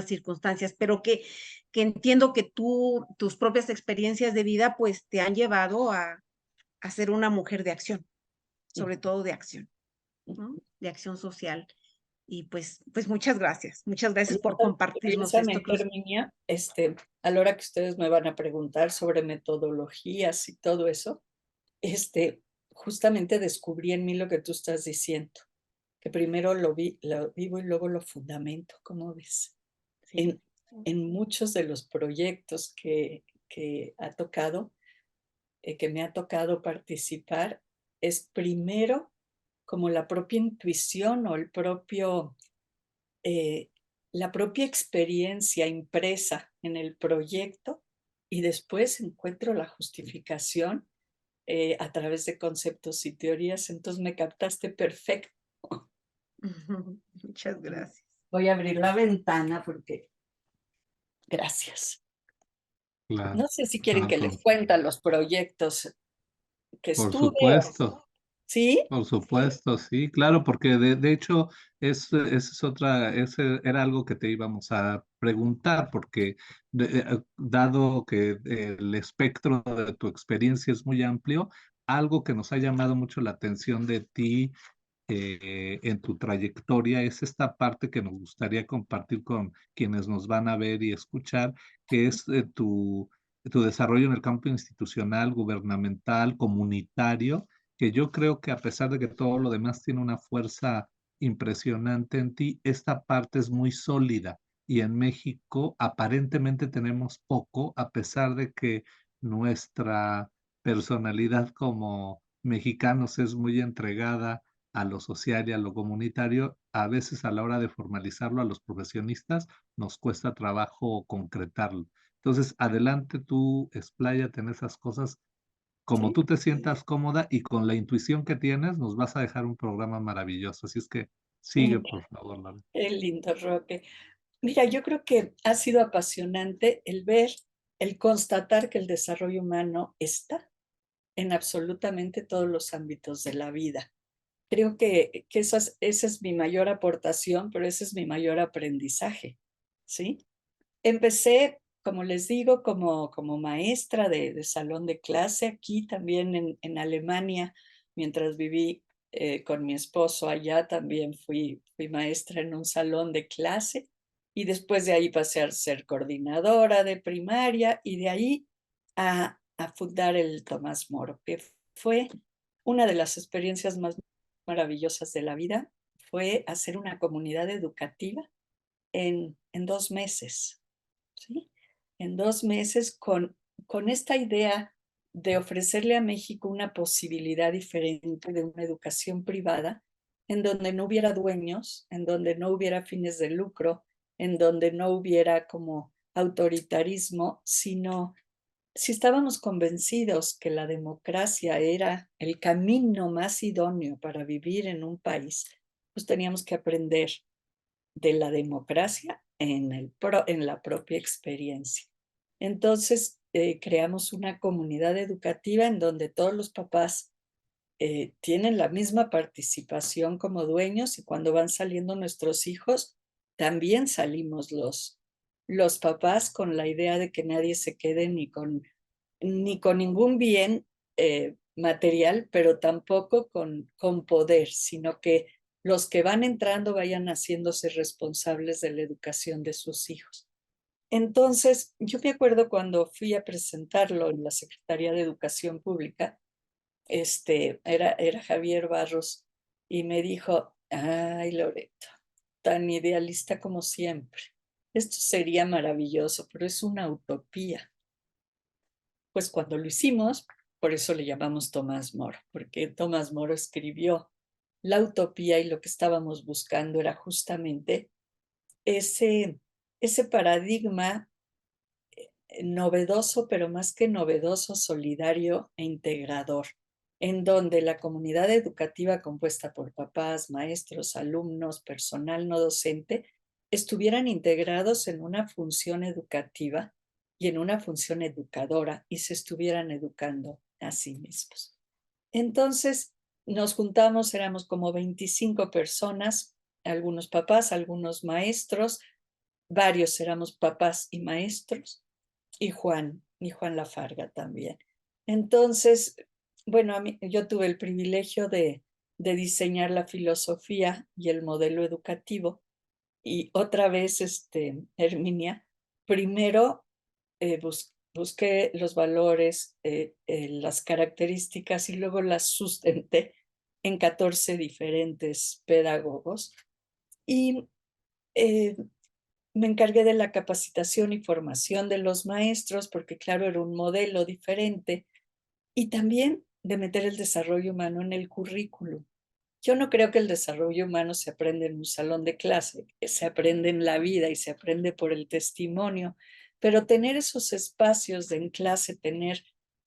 B: circunstancias, pero que entiendo que tus propias experiencias de vida pues te han llevado a ser una mujer de acción, sobre todo de acción, ¿no? De acción social. Y pues muchas gracias por compartirnos esto.
D: Curiosamente, Herminia, a la hora que ustedes me van a preguntar sobre metodologías y todo eso, justamente descubrí en mí lo que tú estás diciendo, que primero lo vivo y luego lo fundamento, ¿cómo ves?
B: Sí.
D: En muchos de los proyectos que ha tocado, que me ha tocado participar, es primero como la propia intuición o la propia experiencia impresa en el proyecto y después encuentro la justificación a través de conceptos y teorías. Entonces me captaste perfecto.
B: Muchas gracias.
D: Voy a abrir la ventana porque... Gracias.
C: Claro.
D: No sé si quieren
C: Ah,
D: que les cuente los proyectos que
C: por
D: estuve.
C: supuesto.
D: ¿Sí?
C: Por supuesto, sí, claro, porque de hecho ese era algo que te íbamos a preguntar, porque dado que el espectro de tu experiencia es muy amplio, algo que nos ha llamado mucho la atención de ti en tu trayectoria es esta parte que nos gustaría compartir con quienes nos van a ver y escuchar, que es tu desarrollo en el campo institucional, gubernamental, comunitario, que yo creo que a pesar de que todo lo demás tiene una fuerza impresionante en ti, esta parte es muy sólida. Y en México aparentemente tenemos poco, a pesar de que nuestra personalidad como mexicanos es muy entregada a lo social y a lo comunitario, a veces a la hora de formalizarlo a los profesionistas nos cuesta trabajo concretarlo. Entonces, adelante tú, expláyate en esas cosas como
D: Sí.
C: tú te sientas cómoda y con la intuición que tienes, nos vas a dejar un programa maravilloso. Así es que sigue, por favor, Laura.
D: Qué lindo, Roque. Mira, yo creo que ha sido apasionante el ver, el constatar que el desarrollo humano está en absolutamente todos los ámbitos de la vida. Creo que esa es mi mayor aportación, pero ese es mi mayor aprendizaje, ¿sí? Empecé, como les digo, como maestra de salón de clase aquí también en Alemania, mientras viví con mi esposo allá, también fui maestra en un salón de clase y después de ahí pasé a ser coordinadora de primaria y de ahí a fundar el Tomás Moro, que fue una de las experiencias más maravillosas de la vida, fue hacer una comunidad educativa en 2 meses. ¿Sí? En 2 meses con esta idea de ofrecerle a México una posibilidad diferente de una educación privada en donde no hubiera dueños, en donde no hubiera fines de lucro, en donde no hubiera como autoritarismo, sino si estábamos convencidos que la democracia era el camino más idóneo para vivir en un país, pues teníamos que aprender de la democracia en la propia experiencia. Entonces, creamos una comunidad educativa en donde todos los papás tienen la misma participación como dueños y cuando van saliendo nuestros hijos, también salimos los papás con la idea de que nadie se quede ni con ningún bien material, pero tampoco con poder, sino que los que van entrando vayan haciéndose responsables de la educación de sus hijos. Entonces, yo me acuerdo cuando fui a presentarlo en la Secretaría de Educación Pública, era Javier Barros, y me dijo, ay, Loreto, tan idealista como siempre. Esto sería maravilloso, pero es una utopía. Pues cuando lo hicimos, por eso le llamamos Tomás Moro, porque Tomás Moro escribió la utopía y lo que estábamos buscando era justamente ese paradigma novedoso, pero más que novedoso, solidario e integrador, en donde la comunidad educativa compuesta por papás, maestros, alumnos, personal no docente, estuvieran integrados en una función educativa y en una función educadora y se estuvieran educando a sí mismos. Entonces nos juntamos, éramos como 25 personas, algunos papás, algunos maestros, varios éramos papás y maestros, y Juan Lafarga también. Entonces, bueno, yo tuve el privilegio de diseñar la filosofía y el modelo educativo. Y otra vez, Herminia, primero busqué los valores, las características y luego las sustenté en 14 diferentes pedagogos. Y me encargué de la capacitación y formación de los maestros, porque claro, era un modelo diferente, y también de meter el desarrollo humano en el currículum. Yo no creo que el desarrollo humano se aprende en un salón de clase, se aprende en la vida y se aprende por el testimonio, pero tener esos espacios de en clase, tener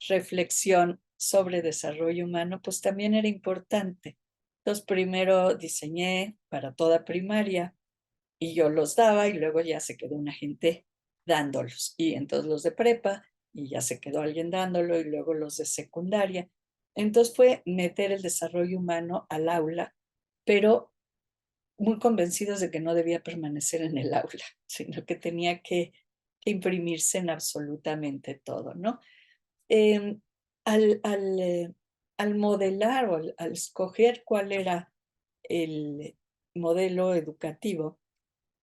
D: reflexión sobre desarrollo humano, pues también era importante. Entonces, primero diseñé para toda primaria y yo los daba y luego ya se quedó una gente dándolos. Y entonces los de prepa y ya se quedó alguien dándolo y luego los de secundaria. Entonces fue meter el desarrollo humano al aula, pero muy convencidos de que no debía permanecer en el aula, sino que tenía que imprimirse en absolutamente todo, ¿no? Eh, al, al, eh, al modelar o al escoger cuál era el modelo educativo,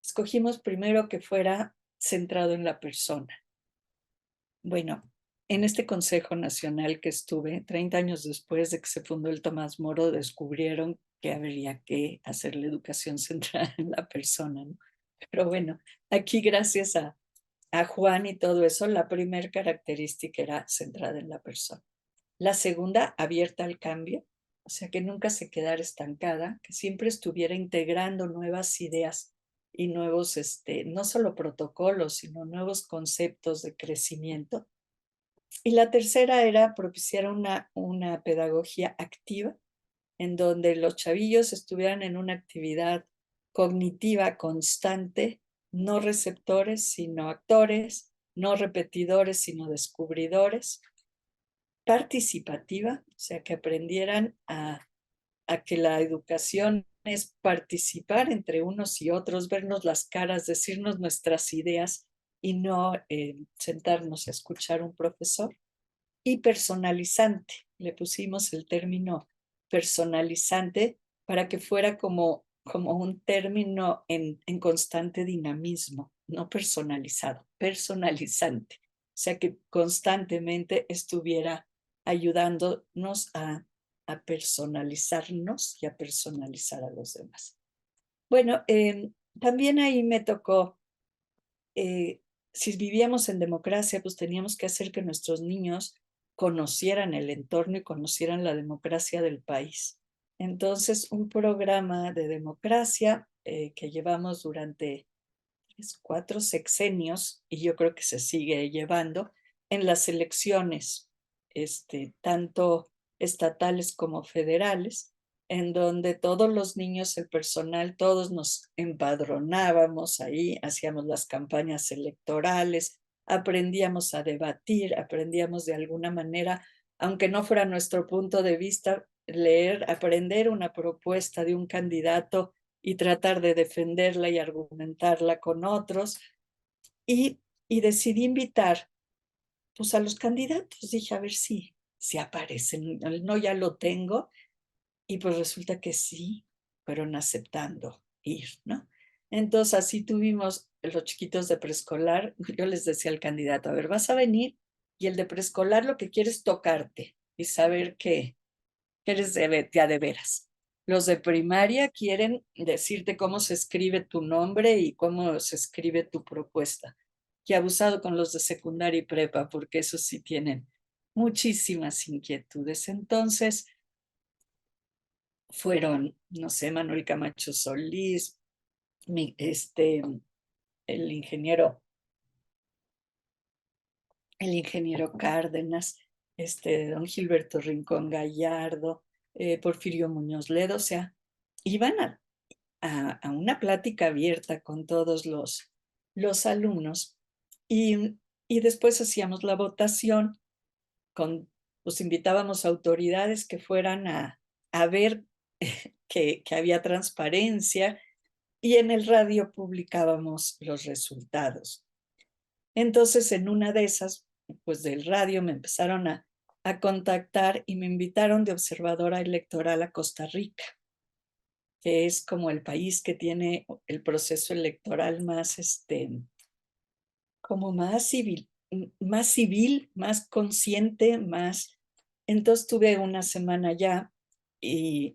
D: escogimos primero que fuera centrado en la persona. Bueno, en este Consejo Nacional que estuve, 30 años después de que se fundó el Tomás Moro, descubrieron que habría que hacer la educación centrada en la persona, ¿no? Pero bueno, aquí gracias a Juan y todo eso, la primera característica era centrada en la persona. La segunda, abierta al cambio, o sea, que nunca se quedara estancada, que siempre estuviera integrando nuevas ideas y nuevos, no solo protocolos, sino nuevos conceptos de crecimiento. Y la tercera era propiciar una pedagogía activa, en donde los chavillos estuvieran en una actividad cognitiva constante, no receptores, sino actores, no repetidores, sino descubridores, participativa, o sea, que aprendieran a que la educación es participar entre unos y otros, vernos las caras, decirnos nuestras ideas y no sentarnos a escuchar un profesor. Y personalizante, le pusimos el término personalizante para que fuera como un término en constante dinamismo, no personalizado, personalizante. O sea, que constantemente estuviera ayudándonos a personalizarnos y a personalizar a los demás. Bueno, también ahí me tocó, si vivíamos en democracia, pues teníamos que hacer que nuestros niños conocieran el entorno y conocieran la democracia del país. Entonces, un programa de democracia que llevamos durante 4 sexenios, y yo creo que se sigue llevando, en las elecciones, tanto estatales como federales, en donde todos los niños, el personal, todos nos empadronábamos ahí, hacíamos las campañas electorales, aprendíamos a debatir, aprendíamos de alguna manera, aunque no fuera nuestro punto de vista, leer, aprender una propuesta de un candidato y tratar de defenderla y argumentarla con otros. Y decidí invitar pues, a los candidatos. Dije, a ver si aparecen. No, ya lo tengo. Y pues resulta que sí, fueron aceptando ir, ¿no? Entonces así tuvimos los chiquitos de preescolar. Yo les decía al candidato, a ver, vas a venir y el de preescolar lo que quiere es tocarte y saber que eres de veras. Los de primaria quieren decirte cómo se escribe tu nombre y cómo se escribe tu propuesta. Y abusado con los de secundaria y prepa, porque esos sí tienen muchísimas inquietudes. Entonces, fueron, no sé, Manuel Camacho Solís, el ingeniero Cárdenas, don Gilberto Rincón Gallardo, Porfirio Muñoz Ledo, o sea, iban a una plática abierta con todos los alumnos y después hacíamos la votación, pues invitábamos a autoridades que fueran a ver que había transparencia y en el radio publicábamos los resultados. Entonces, en una de esas, pues del radio me empezaron a contactar y me invitaron de observadora electoral a Costa Rica, que es como el país que tiene el proceso electoral más, como más civil, más consciente, más... Entonces tuve una semana ya y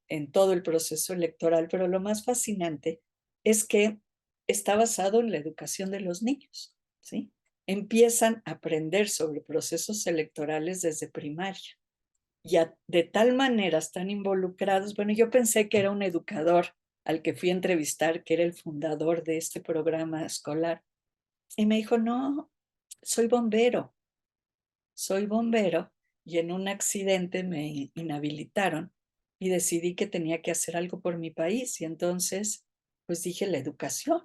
D: en todo el proceso electoral, pero lo más fascinante es que está basado en la educación de los niños, ¿sí? Empiezan a aprender sobre procesos electorales desde primaria. Ya de tal manera están involucrados. Bueno, yo pensé que era un educador al que fui a entrevistar, que era el fundador de este programa escolar. Y me dijo, no, soy bombero y en un accidente me inhabilitaron y decidí que tenía que hacer algo por mi país y entonces pues dije la educación.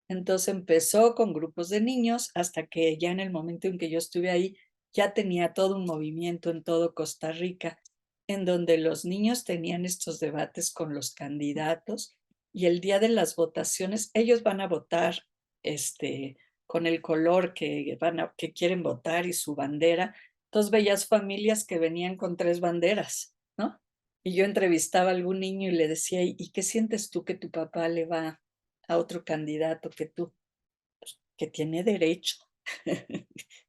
D: Entonces empezó con grupos de niños hasta que ya en el momento en que yo estuve ahí ya tenía todo un movimiento en todo Costa Rica en donde los niños tenían estos debates con los candidatos y el día de las votaciones ellos van a votar con el color que quieren votar y su bandera. Entonces veías familias que venían con 3 banderas, ¿no? Y yo entrevistaba a algún niño y le decía, ¿y qué sientes tú que tu papá le va a otro candidato que tú? Pues, que tiene derecho,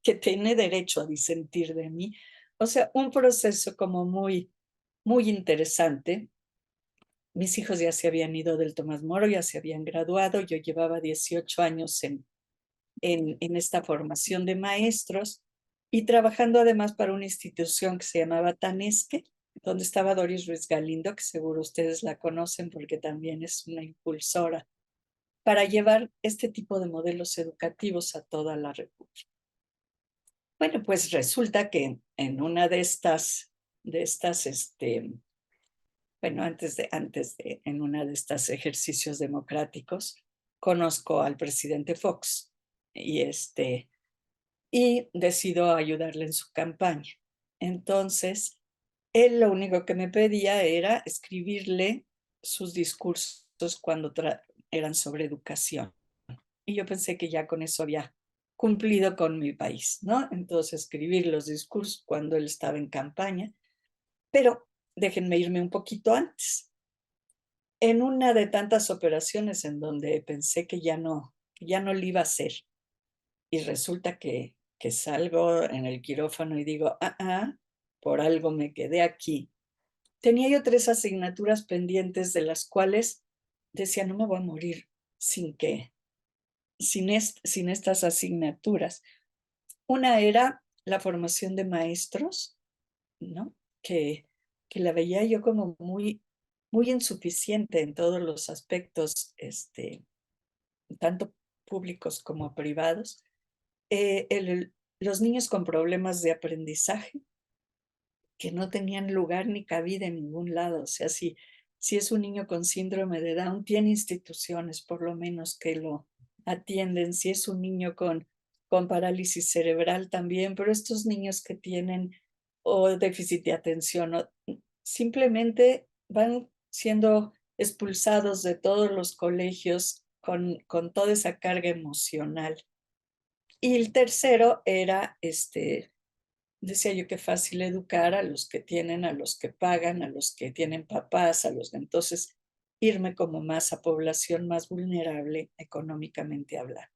D: que tiene derecho a disentir de mí. O sea, un proceso como muy, muy interesante. Mis hijos ya se habían ido del Tomás Moro, ya se habían graduado, yo llevaba 18 años en esta formación de maestros y trabajando además para una institución que se llamaba Tanesque, donde estaba Doris Ruiz Galindo, que seguro ustedes la conocen porque también es una impulsora, para llevar este tipo de modelos educativos a toda la República. Bueno, pues resulta que en una de estas bueno, en una de estos ejercicios democráticos, conozco al presidente Fox y decido ayudarle en su campaña. Entonces, él lo único que me pedía era escribirle sus discursos cuando eran sobre educación. Y yo pensé que ya con eso había cumplido con mi país, ¿no? Entonces, escribir los discursos cuando él estaba en campaña. Pero déjenme irme un poquito antes. En una de tantas operaciones en donde pensé que ya no lo iba a hacer, y resulta que salgo en el quirófano y digo, por algo me quedé aquí. Tenía yo 3 asignaturas pendientes de las cuales decía, no me voy a morir sin estas asignaturas. Una era la formación de maestros, ¿no? Que la veía yo como muy, muy insuficiente en todos los aspectos, tanto públicos como privados. Los niños con problemas de aprendizaje que no tenían lugar ni cabida en ningún lado. O sea, si es un niño con síndrome de Down, tiene instituciones por lo menos que lo atienden. Si es un niño con parálisis cerebral también, pero estos niños que tienen o déficit de atención simplemente van siendo expulsados de todos los colegios con toda esa carga emocional. Y el tercero era, decía yo, que fácil educar a los que tienen, a los que pagan, a los que tienen papás, entonces irme como más a población más vulnerable económicamente hablando.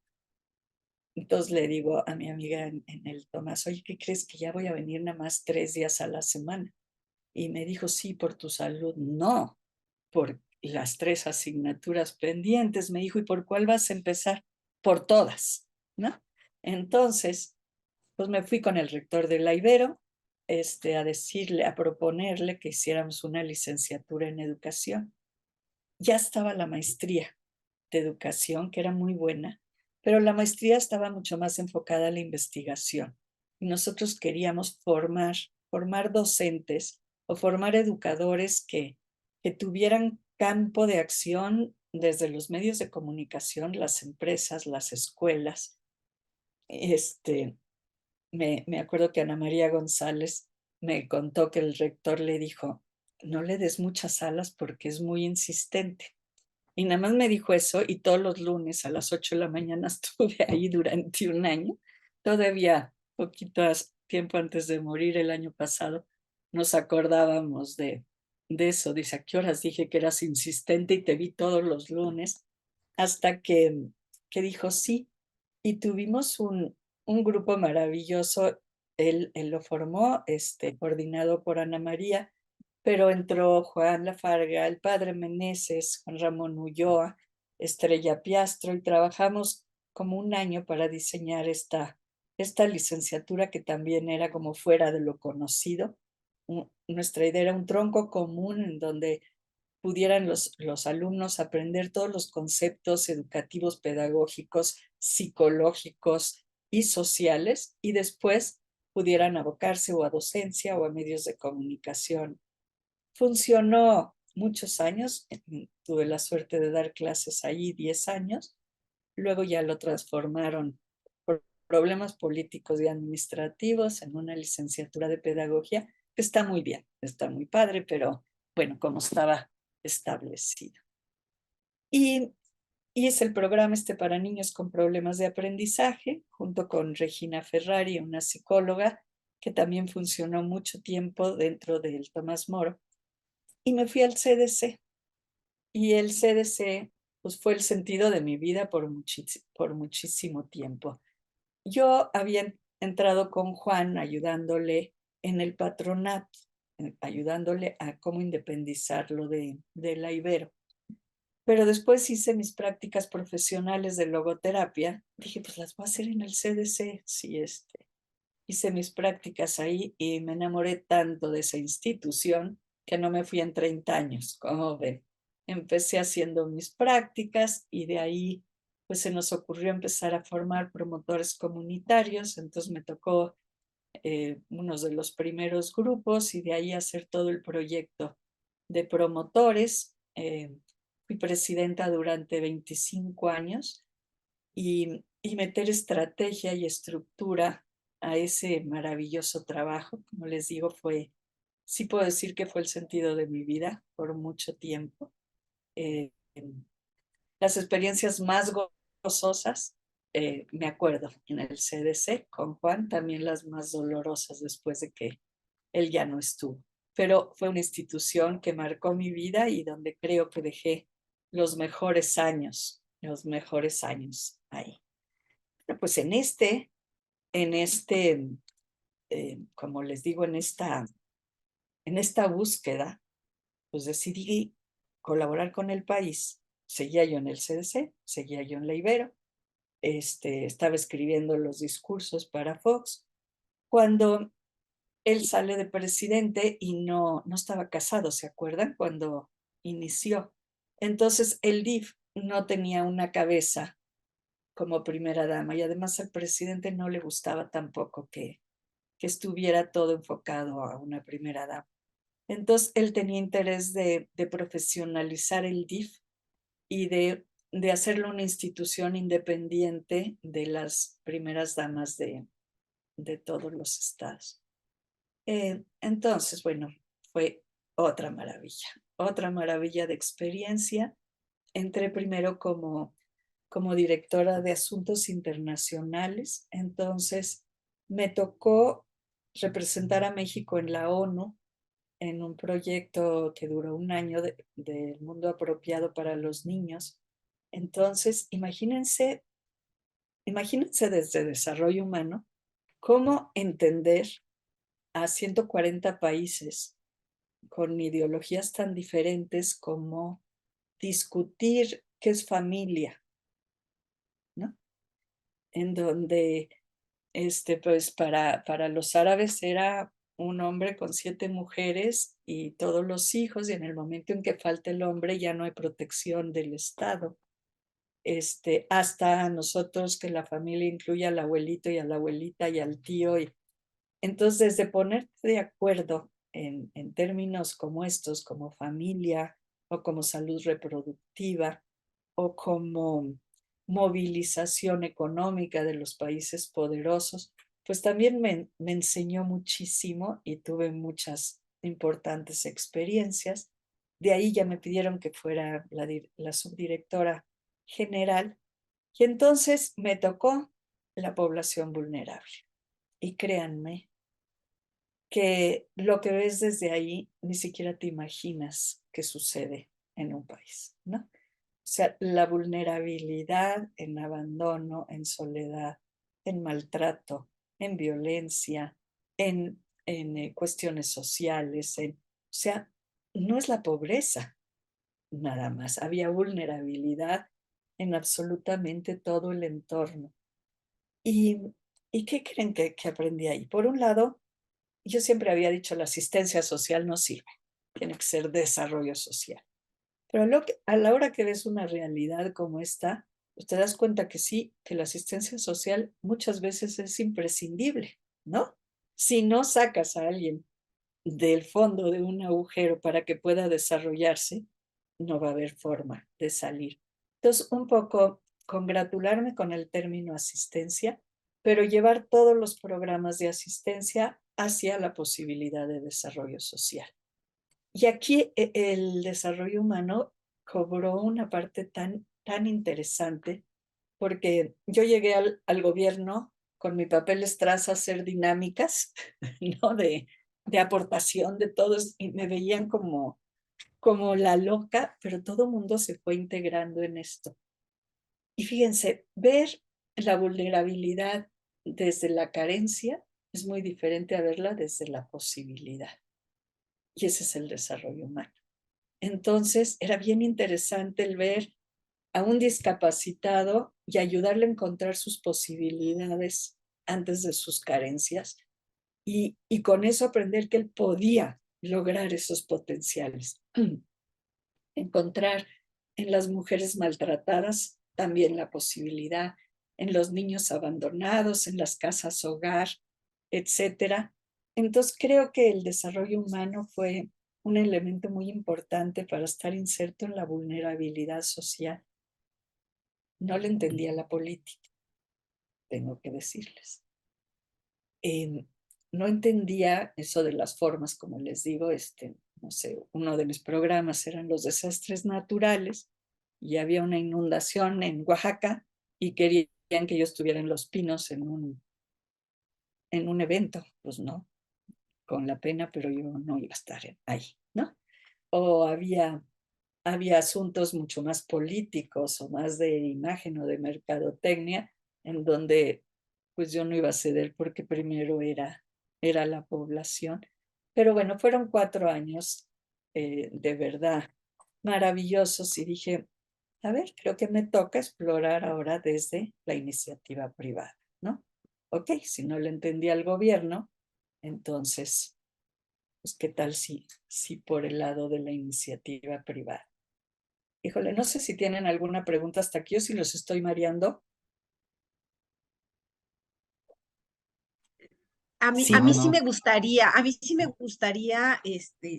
D: Entonces le digo a mi amiga en el Tomás, oye, ¿qué crees? Que ya voy a venir nada más 3 días a la semana. Y me dijo, sí, por tu salud. No, por las 3 asignaturas pendientes. Me dijo, ¿y por cuál vas a empezar? Por todas, ¿no? Entonces, pues me fui con el rector de la Ibero a decirle, a proponerle que hiciéramos una licenciatura en educación. Ya estaba la maestría de educación, que era muy buena, pero la maestría estaba mucho más enfocada a la investigación. Y nosotros queríamos formar docentes o formar educadores que tuvieran campo de acción desde los medios de comunicación, las empresas, las escuelas. Me acuerdo que Ana María González me contó que el rector le dijo, no le des muchas alas porque es muy insistente. Y nada más me dijo eso y todos los lunes a las 8 de la mañana estuve ahí durante un año. Todavía poquito tiempo antes de morir el año pasado nos acordábamos de eso. Dice, ¿a qué horas dije que eras insistente y te vi todos los lunes? Hasta que dijo sí. Y tuvimos un grupo maravilloso. Él lo formó, coordinado por Ana María, pero entró Juan Lafarga, el padre Meneses, Juan Ramón Ulloa, Estrella Piastro, y trabajamos como un año para diseñar esta licenciatura que también era como fuera de lo conocido. Nuestra idea era un tronco común en donde pudieran los alumnos aprender todos los conceptos educativos, pedagógicos, psicológicos y sociales, y después pudieran abocarse o a docencia o a medios de comunicación. Funcionó muchos años, tuve la suerte de dar clases ahí 10 años, luego ya lo transformaron por problemas políticos y administrativos en una licenciatura de pedagogía, que está muy bien, está muy padre, pero bueno, como estaba establecido. Y es el programa para niños con problemas de aprendizaje, junto con Regina Ferrari, una psicóloga que también funcionó mucho tiempo dentro del Tomás Moro. Y me fui al CDC. Y el CDC pues, fue el sentido de mi vida por muchísimo tiempo. Yo había entrado con Juan ayudándole en el patronato, ayudándole a cómo independizarlo de la Ibero. Pero después hice mis prácticas profesionales de logoterapia. Dije, pues las voy a hacer en el CDC. Sí, hice mis prácticas ahí y me enamoré tanto de esa institución que no me fui en 30 años, como ven. Empecé haciendo mis prácticas y de ahí pues se nos ocurrió empezar a formar promotores comunitarios. Entonces me tocó uno de los primeros grupos y de ahí hacer todo el proyecto de promotores. Fui presidenta durante 25 años y meter estrategia y estructura a ese maravilloso trabajo. Como les digo, sí puedo decir que fue el sentido de mi vida por mucho tiempo. Las experiencias más gozosas, me acuerdo, en el CDC con Juan, también las más dolorosas después de que él ya no estuvo. Pero fue una institución que marcó mi vida y donde creo que dejé los mejores años ahí. Pero pues como les digo, en esta búsqueda, pues decidí colaborar con el país. Seguía yo en el CDC, seguía yo en la Ibero, estaba escribiendo los discursos para Fox, cuando él sale de presidente y no estaba casado, ¿se acuerdan? Cuando inició. Entonces el DIF no tenía una cabeza como primera dama y además al presidente no le gustaba tampoco que estuviera todo enfocado a una primera dama. Entonces él tenía interés de profesionalizar el DIF y de hacerlo una institución independiente de las primeras damas de todos los estados. Entonces, bueno, fue otra maravilla de experiencia. Entré primero como directora de asuntos internacionales, entonces me tocó representar a México en la ONU en un proyecto que duró un año del mundo apropiado para los niños. Entonces, imagínense desde desarrollo humano cómo entender a 140 países con ideologías tan diferentes como discutir qué es familia, ¿no? En donde pues para los árabes era un hombre con 7 mujeres y todos los hijos, y en el momento en que falta el hombre ya no hay protección del Estado. Hasta nosotros que la familia incluye al abuelito y a la abuelita y al tío. Entonces, de ponerte de acuerdo en términos como estos, como familia o como salud reproductiva o como movilización económica de los países poderosos, pues también me enseñó muchísimo y tuve muchas importantes experiencias. De ahí ya me pidieron que fuera la subdirectora general y entonces me tocó la población vulnerable. Y créanme que lo que ves desde ahí ni siquiera te imaginas que sucede en un país, ¿no? O sea, la vulnerabilidad en abandono, en soledad, en maltrato, en violencia, en cuestiones sociales, o sea, no es la pobreza nada más, había vulnerabilidad en absolutamente todo el entorno. ¿Y, y qué creen que aprendí ahí? Por un lado, yo siempre había dicho la asistencia social no sirve, tiene que ser desarrollo social. Pero a la hora que ves una realidad como esta, pues te das cuenta que sí, que la asistencia social muchas veces es imprescindible, ¿no? Si no sacas a alguien del fondo de un agujero para que pueda desarrollarse, no va a haber forma de salir. Entonces, un poco congratularme con el término asistencia, pero llevar todos los programas de asistencia hacia la posibilidad de desarrollo social. Y aquí el desarrollo humano cobró una parte tan interesante, porque yo llegué al gobierno con mi papel estraza a hacer dinámicas, ¿no? De aportación de todos, y me veían como la loca, pero todo el mundo se fue integrando en esto. Y fíjense, ver la vulnerabilidad desde la carencia es muy diferente a verla desde la posibilidad. Y ese es el desarrollo humano. Entonces, era bien interesante el ver a un discapacitado y ayudarle a encontrar sus posibilidades antes de sus carencias y con eso aprender que él podía lograr esos potenciales. Encontrar en las mujeres maltratadas también la posibilidad, en los niños abandonados, en las casas hogar, etcétera. Entonces creo que el desarrollo humano fue un elemento muy importante para estar inserto en la vulnerabilidad social. No le entendía la política, tengo que decirles. No entendía eso de las formas, como les digo, no sé, uno de mis programas eran los desastres naturales y había una inundación en Oaxaca y querían que yo estuviera en Los Pinos en un evento. Pues no, con la pena, pero yo no iba a estar ahí, ¿no? O había asuntos mucho más políticos o más de imagen o de mercadotecnia en donde pues yo no iba a ceder porque primero era la población. Pero bueno, fueron 4 años de verdad maravillosos y dije, a ver, creo que me toca explorar ahora desde la iniciativa privada, ¿no? Ok, si no le entendí al gobierno, entonces, pues qué tal si por el lado de la iniciativa privada. Híjole, no sé si tienen alguna pregunta hasta aquí o si los estoy mareando.
B: A
C: No,
B: mí sí me
C: no.
B: gustaría,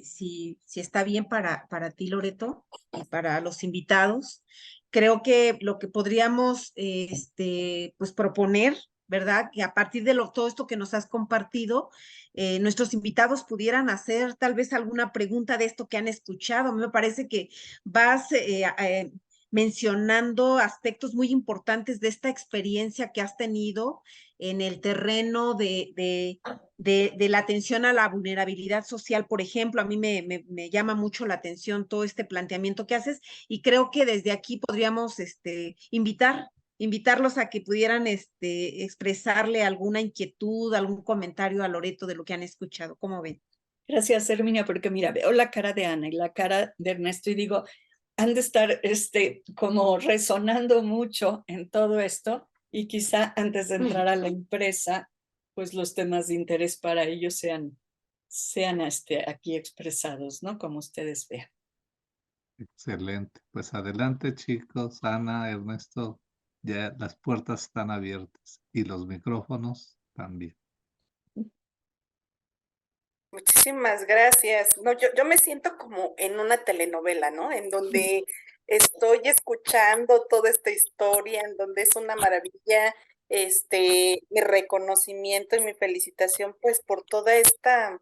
B: si está bien para ti, Loreto, y para los invitados, creo que lo que podríamos, pues proponer, ¿verdad? Que a partir de todo esto que nos has compartido, nuestros invitados pudieran hacer tal vez alguna pregunta de esto que han escuchado. A mí me parece que vas mencionando aspectos muy importantes de esta experiencia que has tenido en el terreno de la atención a la vulnerabilidad social, por ejemplo. A mí me llama mucho la atención todo este planteamiento que haces y creo que desde aquí podríamos invitarlos a que pudieran expresarle alguna inquietud, algún comentario a Loreto de lo que han escuchado. ¿Cómo ven?
D: Gracias, Herminia, porque mira, veo la cara de Ana y la cara de Ernesto y digo, han de estar como resonando mucho en todo esto y quizá antes de entrar a la empresa, pues los temas de interés para ellos sean aquí expresados, ¿no? Como ustedes vean.
C: Excelente. Pues adelante, chicos. Ana, Ernesto, ya las puertas están abiertas y los micrófonos también.
F: Muchísimas gracias. No, yo me siento como en una telenovela, ¿no? En donde estoy escuchando toda esta historia, en donde es una maravilla, mi reconocimiento y mi felicitación, pues, por toda esta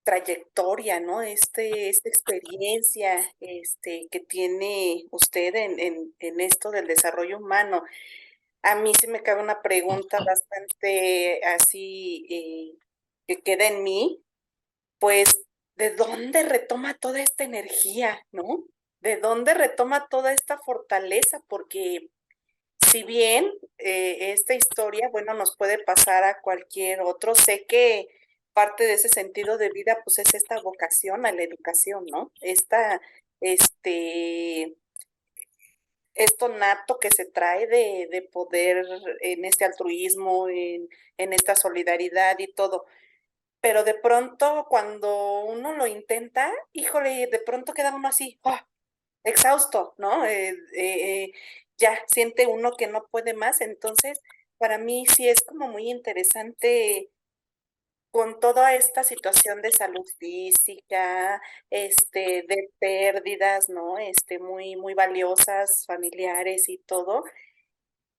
F: trayectoria, ¿no? Esta experiencia, que tiene usted en esto del desarrollo humano. A mí sí me cabe una pregunta bastante así, que queda en mí, pues, ¿de dónde retoma toda esta energía, no? ¿De dónde retoma toda esta fortaleza? Porque si bien, esta historia, bueno, nos puede pasar a cualquier otro, sé que parte de ese sentido de vida, pues, es esta vocación a la educación, ¿no? Este, esto nato que se trae de poder en este altruismo, en esta solidaridad y todo. Pero de pronto, cuando uno lo intenta, híjole, de pronto queda uno así, exhausto, ¿no? Ya siente uno que no puede más. Entonces, para mí sí es como muy interesante con toda esta situación de salud física, de pérdidas, ¿no? Muy, muy valiosas, familiares y todo.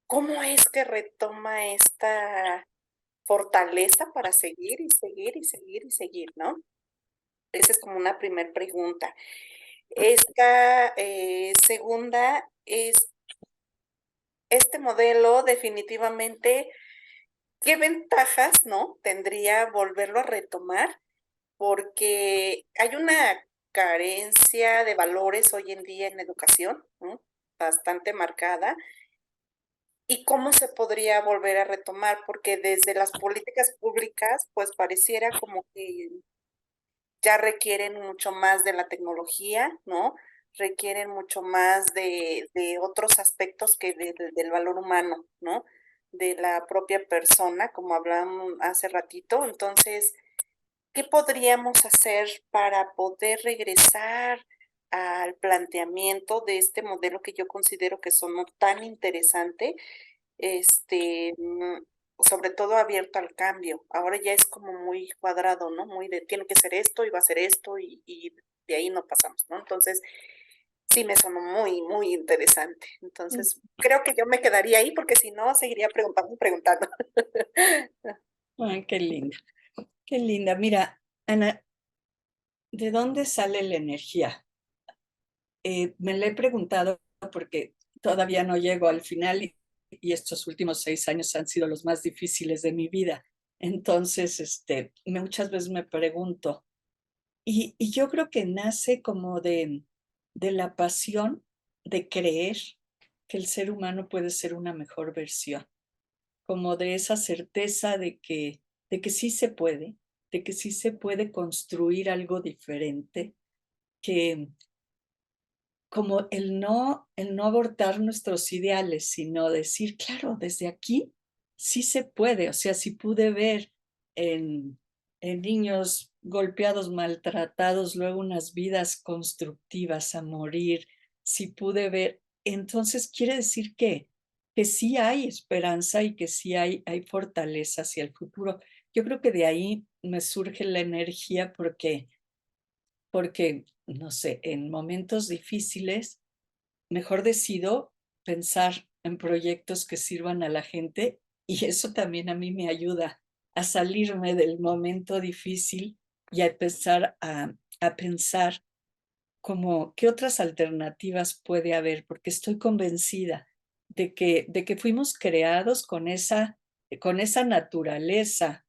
F: ¿Cómo es que retoma esta fortaleza para seguir y seguir y seguir y seguir, ¿no? Esa es como una primer pregunta. Esta, segunda es, este modelo definitivamente, ¿qué ventajas, no, tendría volverlo a retomar? Porque hay una carencia de valores hoy en día en la educación, ¿no? Bastante marcada. ¿Y cómo se podría volver a retomar? Porque desde las políticas públicas, pues pareciera como que ya requieren mucho más de la tecnología, ¿no? Requieren mucho más de otros aspectos que del valor humano, ¿no? De la propia persona, como hablamos hace ratito. Entonces, ¿qué podríamos hacer para poder regresar al planteamiento de este modelo que yo considero que sonó tan interesante? este, mm, Sobre todo abierto al cambio. Ahora ya es como muy cuadrado, ¿no? Muy de tiene que ser esto y va a ser esto y de ahí no pasamos, ¿no? Entonces, sí me sonó muy, muy interesante. Entonces, creo que yo me quedaría ahí porque si no, seguiría preguntando y preguntando.
D: Ay, qué linda, qué linda. Mira, Ana, ¿de dónde sale la energía? Me la he preguntado porque todavía no llego al final y estos últimos 6 años han sido los más difíciles de mi vida. Entonces, muchas veces me pregunto, y yo creo que nace como de la pasión de creer que el ser humano puede ser una mejor versión, como de esa certeza de que sí se puede, de que sí se puede construir algo diferente, que como el no abortar nuestros ideales, sino decir, claro, desde aquí sí se puede. O sea, si pude ver en niños golpeados, maltratados, luego unas vidas constructivas a morir, si pude ver, entonces quiere decir que sí hay esperanza y que sí hay fortaleza hacia el futuro. Yo creo que de ahí me surge la energía porque, no sé, en momentos difíciles, mejor decido pensar en proyectos que sirvan a la gente y eso también a mí me ayuda a salirme del momento difícil y a empezar a pensar como qué otras alternativas puede haber, porque estoy convencida de que fuimos creados con esa naturaleza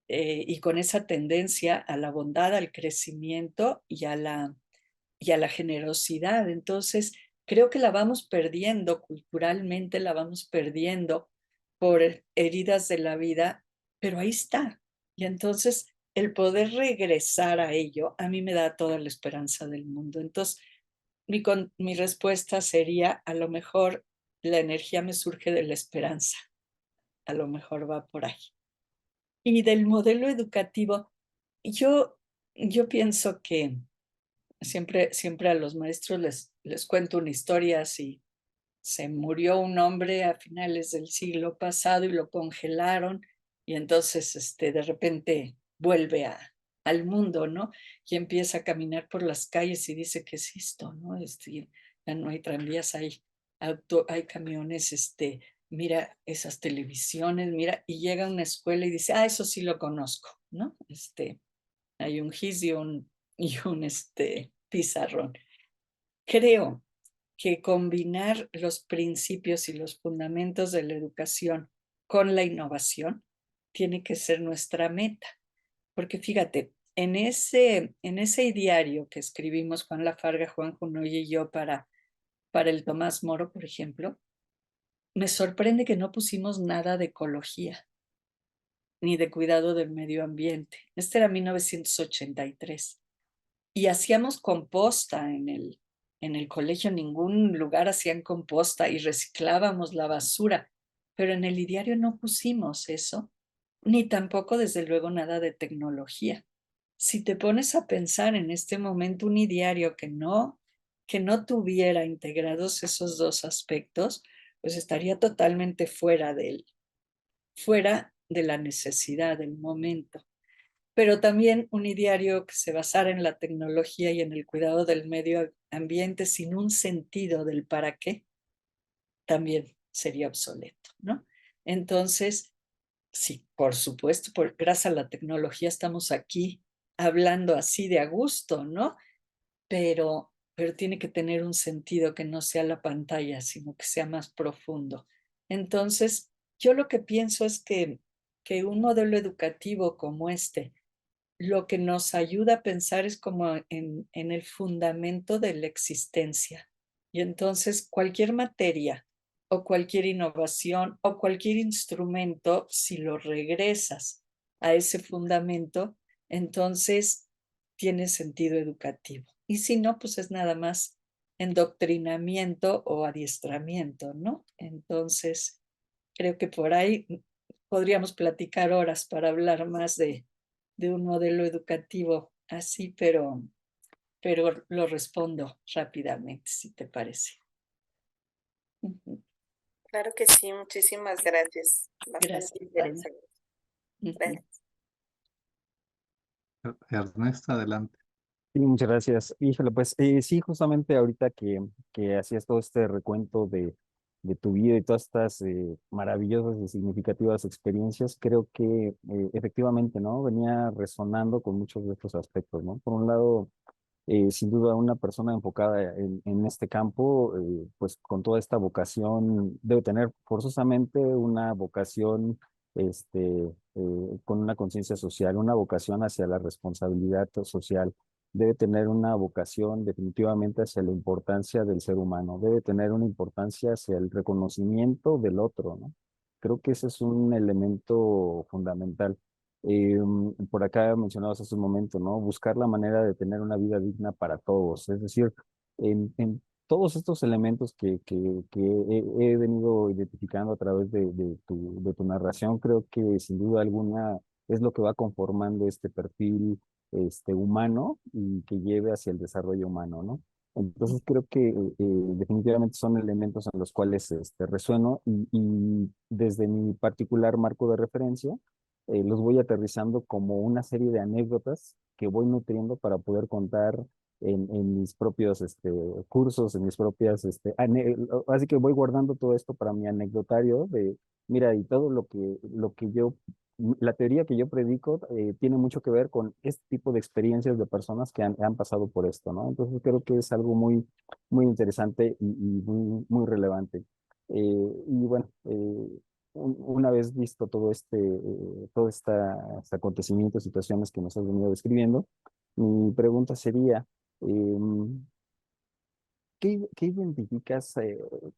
D: y con esa tendencia a la bondad, al crecimiento y a la generosidad. Entonces, creo que la vamos perdiendo culturalmente, la vamos perdiendo por heridas de la vida, pero ahí está. Y entonces el poder regresar a ello, a mí me da toda la esperanza del mundo. Entonces, mi respuesta sería, a lo mejor la energía me surge de la esperanza, a lo mejor va por ahí. Y del modelo educativo, yo pienso que siempre a los maestros les cuento una historia así. Se murió un hombre a finales del siglo pasado y lo congelaron y entonces de repente vuelve al mundo, ¿no? Y empieza a caminar por las calles y dice, ¿qué es esto? ¿No? Ya no hay tranvías, hay camiones, mira esas televisiones, mira, y llega a una escuela y dice, eso sí lo conozco, ¿no? Hay un gis y un pizarrón. Creo que combinar los principios y los fundamentos de la educación con la innovación tiene que ser nuestra meta. Porque fíjate, en ese ideario que escribimos Juan Lafarga, Juan Junoy y yo para el Tomás Moro, por ejemplo, me sorprende que no pusimos nada de ecología ni de cuidado del medio ambiente. Este era 1983. Y hacíamos composta en el colegio, en ningún lugar hacían composta y reciclábamos la basura, pero en el ideario no pusimos eso, ni tampoco desde luego nada de tecnología. Si te pones a pensar en este momento un ideario que no tuviera integrados esos dos aspectos, pues estaría totalmente fuera de la necesidad del momento. Pero también un ideario que se basara en la tecnología y en el cuidado del medio ambiente sin un sentido del para qué, también sería obsoleto, ¿no? Entonces, sí, por supuesto, gracias a la tecnología estamos aquí hablando así de a gusto, ¿no? Pero tiene que tener un sentido que no sea la pantalla, sino que sea más profundo. Entonces, yo lo que pienso es que un modelo educativo como lo que nos ayuda a pensar es como en el fundamento de la existencia. Y entonces cualquier materia o cualquier innovación o cualquier instrumento, si lo regresas a ese fundamento, entonces tiene sentido educativo. Y si no, pues es nada más endoctrinamiento o adiestramiento, ¿no? Entonces, creo que por ahí podríamos platicar horas para hablar más de un modelo educativo así, pero lo respondo rápidamente, si te parece.
F: Claro que sí, muchísimas gracias. Bastante
D: Gracias, Ana.
F: interesante. Gracias.
C: Ernesto, adelante.
E: Sí, muchas gracias. Híjole, pues sí, justamente ahorita que hacías todo este recuento de tu vida y todas estas maravillosas y significativas experiencias, creo que efectivamente, ¿no? Venía resonando con muchos de estos aspectos, ¿no? Por un lado, sin duda una persona enfocada en este campo, pues con toda esta vocación, debe tener forzosamente una vocación con una conciencia social, una vocación hacia la responsabilidad social, debe tener una vocación definitivamente hacia la importancia del ser humano, debe tener una importancia hacia el reconocimiento del otro, ¿no? Creo que ese es un elemento fundamental. Por acá mencionabas hace un momento, ¿no? Buscar la manera de tener una vida digna para todos. Es decir, en todos estos elementos que he venido identificando a través de tu narración, creo que sin duda alguna es lo que va conformando este perfil humano y que lleve hacia el desarrollo humano, ¿no? Entonces creo que definitivamente son elementos en los cuales resueno y desde mi particular marco de referencia, los voy aterrizando como una serie de anécdotas que voy nutriendo para poder contar en mis propios cursos, en mis propias, así que voy guardando todo esto para mi anecdotario de, mira, y todo lo que la teoría que yo predico tiene mucho que ver con este tipo de experiencias de personas que han pasado por esto, ¿no? Entonces creo que es algo muy, muy interesante y muy, muy relevante. Y bueno, una vez visto todos estos acontecimientos, situaciones que nos has venido describiendo, mi pregunta sería, ¿qué identificas?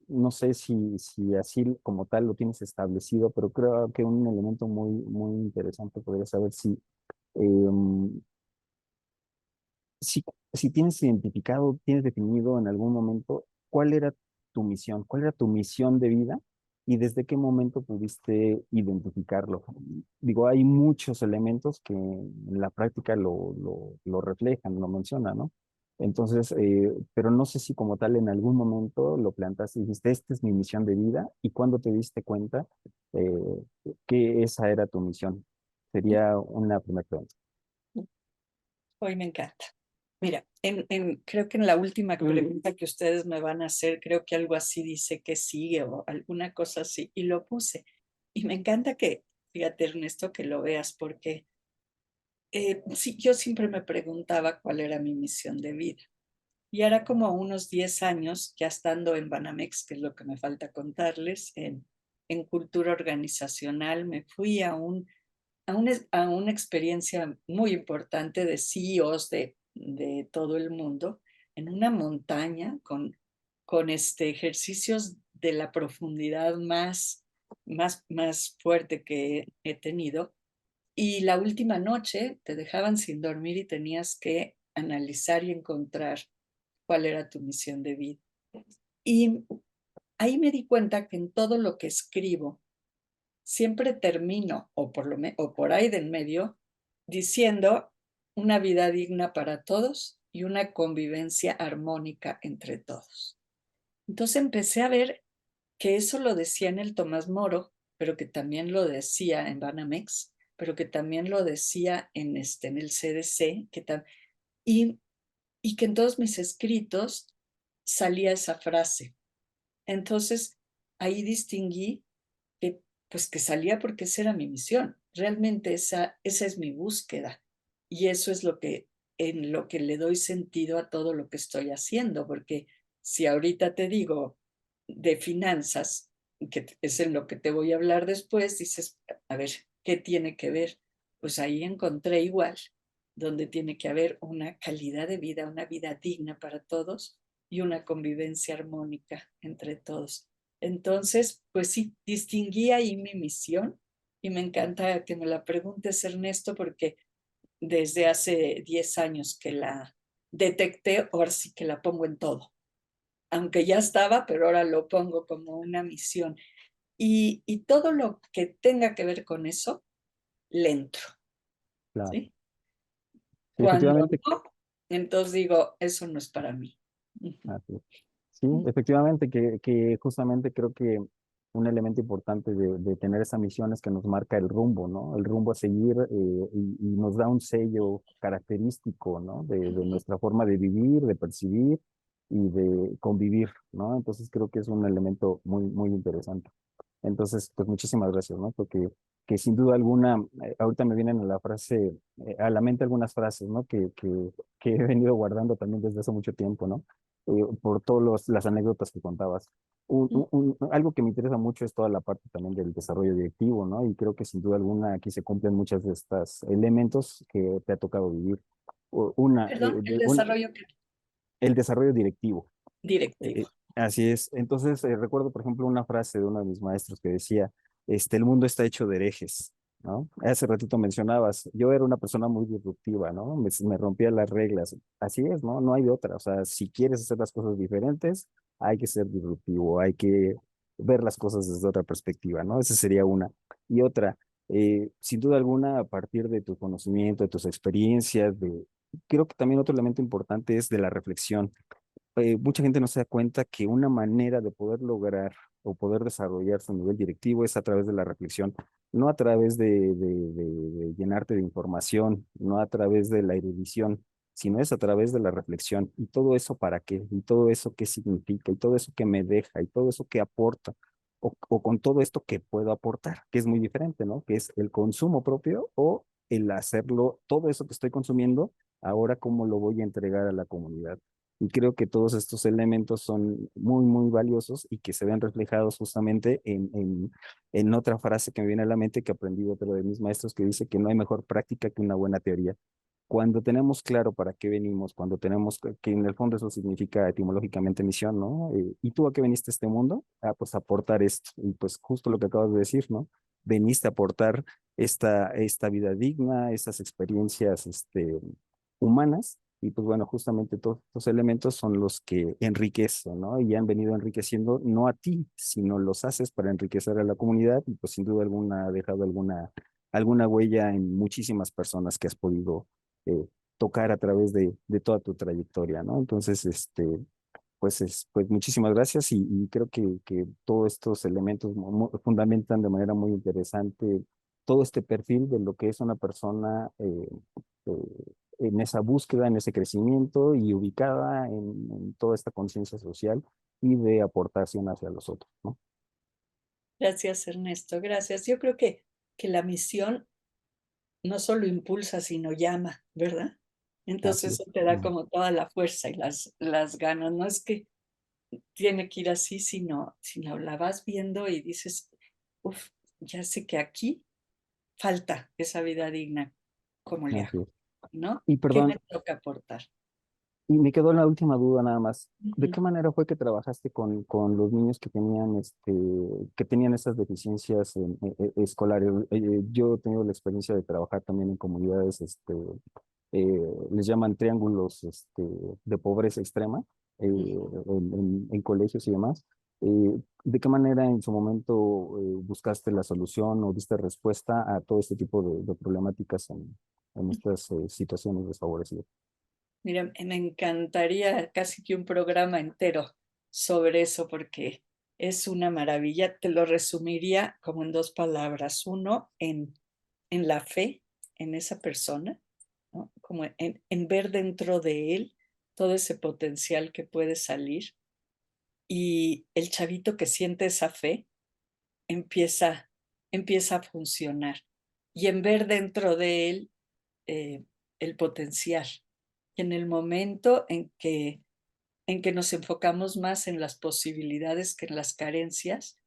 E: No sé si así como tal lo tienes establecido, pero creo que un elemento muy, muy interesante podría saber si em, si, si tienes identificado, tienes definido en algún momento cuál era tu misión, cuál era tu misión de vida y desde qué momento pudiste identificarlo. Digo, hay muchos elementos que en la práctica lo reflejan, lo mencionan, ¿no? Entonces, pero no sé si como tal en algún momento lo plantaste y dijiste, esta es mi misión de vida, y cuándo te diste cuenta eh, que esa era tu misión. Sería una primera pregunta.
D: Hoy me encanta. Mira, creo que en la última pregunta que ustedes me van a hacer, creo que algo así dice que sigue o alguna cosa así, y lo puse. Y me encanta que, fíjate Ernesto, que lo veas, porque sí, yo siempre me preguntaba cuál era mi misión de vida. Y ahora como unos 10 años, ya estando en Banamex, que es lo que me falta contarles, en cultura organizacional, me fui a una experiencia muy importante de CEOs de todo el mundo, en una montaña con ejercicios de la profundidad más fuerte que he tenido. Y la última noche te dejaban sin dormir y tenías que analizar y encontrar cuál era tu misión de vida. Y ahí me di cuenta que en todo lo que escribo, siempre termino, o por ahí de en medio, diciendo una vida digna para todos y una convivencia armónica entre todos. Entonces empecé a ver que eso lo decía en el Tomás Moro, pero que también lo decía en Banamex, pero que también lo decía en el CDC, y, y que en todos mis escritos salía esa frase. Entonces ahí distinguí que, pues que salía porque esa era mi misión. Realmente esa es mi búsqueda. Y eso es en lo que le doy sentido a todo lo que estoy haciendo, porque si ahorita te digo de finanzas, que es en lo que te voy a hablar después, dices, a ver, ¿qué tiene que ver? Pues ahí encontré igual, donde tiene que haber una calidad de vida, una vida digna para todos y una convivencia armónica entre todos. Entonces, pues sí, distinguí ahí mi misión y me encanta que me la preguntes, Ernesto, porque desde hace 10 años que la detecté, ahora sí que la pongo en todo. Aunque ya estaba, pero ahora lo pongo como una misión. Y todo lo que tenga que ver con eso, le entro,
E: Claro.
D: ¿sí?
E: Sí,
D: Cuando
E: efectivamente.
D: no, entonces digo, eso no es para mí.
E: Así es. Sí, efectivamente, que justamente creo que un elemento importante de tener esa misión es que nos marca el rumbo, ¿no? El rumbo a seguir y nos da un sello característico, ¿no? De nuestra forma de vivir, de percibir y de convivir, ¿no? Entonces creo que es un elemento muy, muy interesante. Entonces, pues muchísimas gracias, ¿no? Porque que sin duda alguna, ahorita me vienen a la frase, a la mente algunas frases, ¿no? Que he venido guardando también desde hace mucho tiempo, ¿no? Por todas las anécdotas que contabas. Algo que me interesa mucho es toda la parte también del desarrollo directivo, ¿no? Y creo que sin duda alguna aquí se cumplen muchos de estos elementos que te ha tocado vivir. Una,
D: Perdón, el desarrollo
E: el desarrollo directivo.
D: directivo.
E: Así es. Entonces, recuerdo, por ejemplo, una frase de uno de mis maestros que decía, el mundo está hecho de herejes, ¿no? Hace ratito mencionabas, yo era una persona muy disruptiva, ¿no? Me rompía las reglas. Así es, ¿no? No hay de otra. O sea, si quieres hacer las cosas diferentes, hay que ser disruptivo, hay que ver las cosas desde otra perspectiva, ¿no? Esa sería una. Y otra, sin duda alguna, a partir de tu conocimiento, de tus experiencias, creo que también otro elemento importante es de la reflexión. Mucha gente no se da cuenta que una manera de poder lograr o poder desarrollar su nivel directivo es a través de la reflexión, no a través de llenarte de información, no a través de la erudición, sino es a través de la reflexión. ¿Y todo eso para qué? ¿Y todo eso qué significa? ¿Y todo eso qué me deja? ¿Y todo eso qué aporta? O con todo esto que puedo aportar, que es muy diferente, ¿no? Que es el consumo propio o el hacerlo, todo eso que estoy consumiendo, ahora cómo lo voy a entregar a la comunidad. Y creo que todos estos elementos son muy, muy valiosos y que se ven reflejados justamente en otra frase que me viene a la mente que aprendí de otro de mis maestros que dice que no hay mejor práctica que una buena teoría. Cuando tenemos claro para qué venimos, cuando tenemos que en el fondo eso significa etimológicamente misión, ¿no? ¿Y tú a qué viniste a este mundo? Ah, pues aportar esto. Y pues justo lo que acabas de decir, ¿no? veniste a aportar esta vida digna, estas experiencias humanas. Y pues bueno, justamente todos estos elementos son los que enriquecen, ¿no? Y han venido enriqueciendo no a ti, sino los haces para enriquecer a la comunidad y pues sin duda alguna ha dejado alguna huella en muchísimas personas que has podido tocar a través de toda tu trayectoria, ¿no? Entonces, pues muchísimas gracias y creo que todos estos elementos fundamentan de manera muy interesante todo este perfil de lo que es una persona en esa búsqueda, en ese crecimiento y ubicada en toda esta conciencia social y de aportación hacia los otros, ¿no?
D: Gracias, Ernesto, gracias. Yo creo que la misión no solo impulsa, sino llama, ¿verdad? Entonces
E: Así
D: eso te da
E: es.
D: como toda la fuerza y las ganas. No es que tiene que ir así, sino la vas viendo y dices, uff, ya sé que aquí falta esa vida digna. ¿Cómo le
E: Así
D: hago?
E: es.
D: ¿No?
E: Y
D: ¿Qué
E: perdón,
D: me toca aportar?
E: y me quedó la última duda nada más. ¿De
D: Ujú.
E: qué manera fue que trabajaste con los niños que tenían estas deficiencias escolares? Yo he tenido la experiencia de trabajar también en comunidades, les llaman triángulos, de pobreza extrema, en colegios y demás. ¿De qué manera en su momento buscaste la solución o diste respuesta a todo este tipo de problemáticas en estas situaciones desfavorecidas?
D: Mira, me encantaría casi que un programa entero sobre eso porque es una maravilla. Te lo resumiría como en dos palabras. Uno, en la fe en esa persona, ¿no? Como en ver dentro de él todo ese potencial que puede salir. Y el chavito que siente esa fe empieza, empieza a funcionar. Y en ver dentro de él eh, el potencial. Y en el momento en que nos enfocamos más en las posibilidades que en las carencias,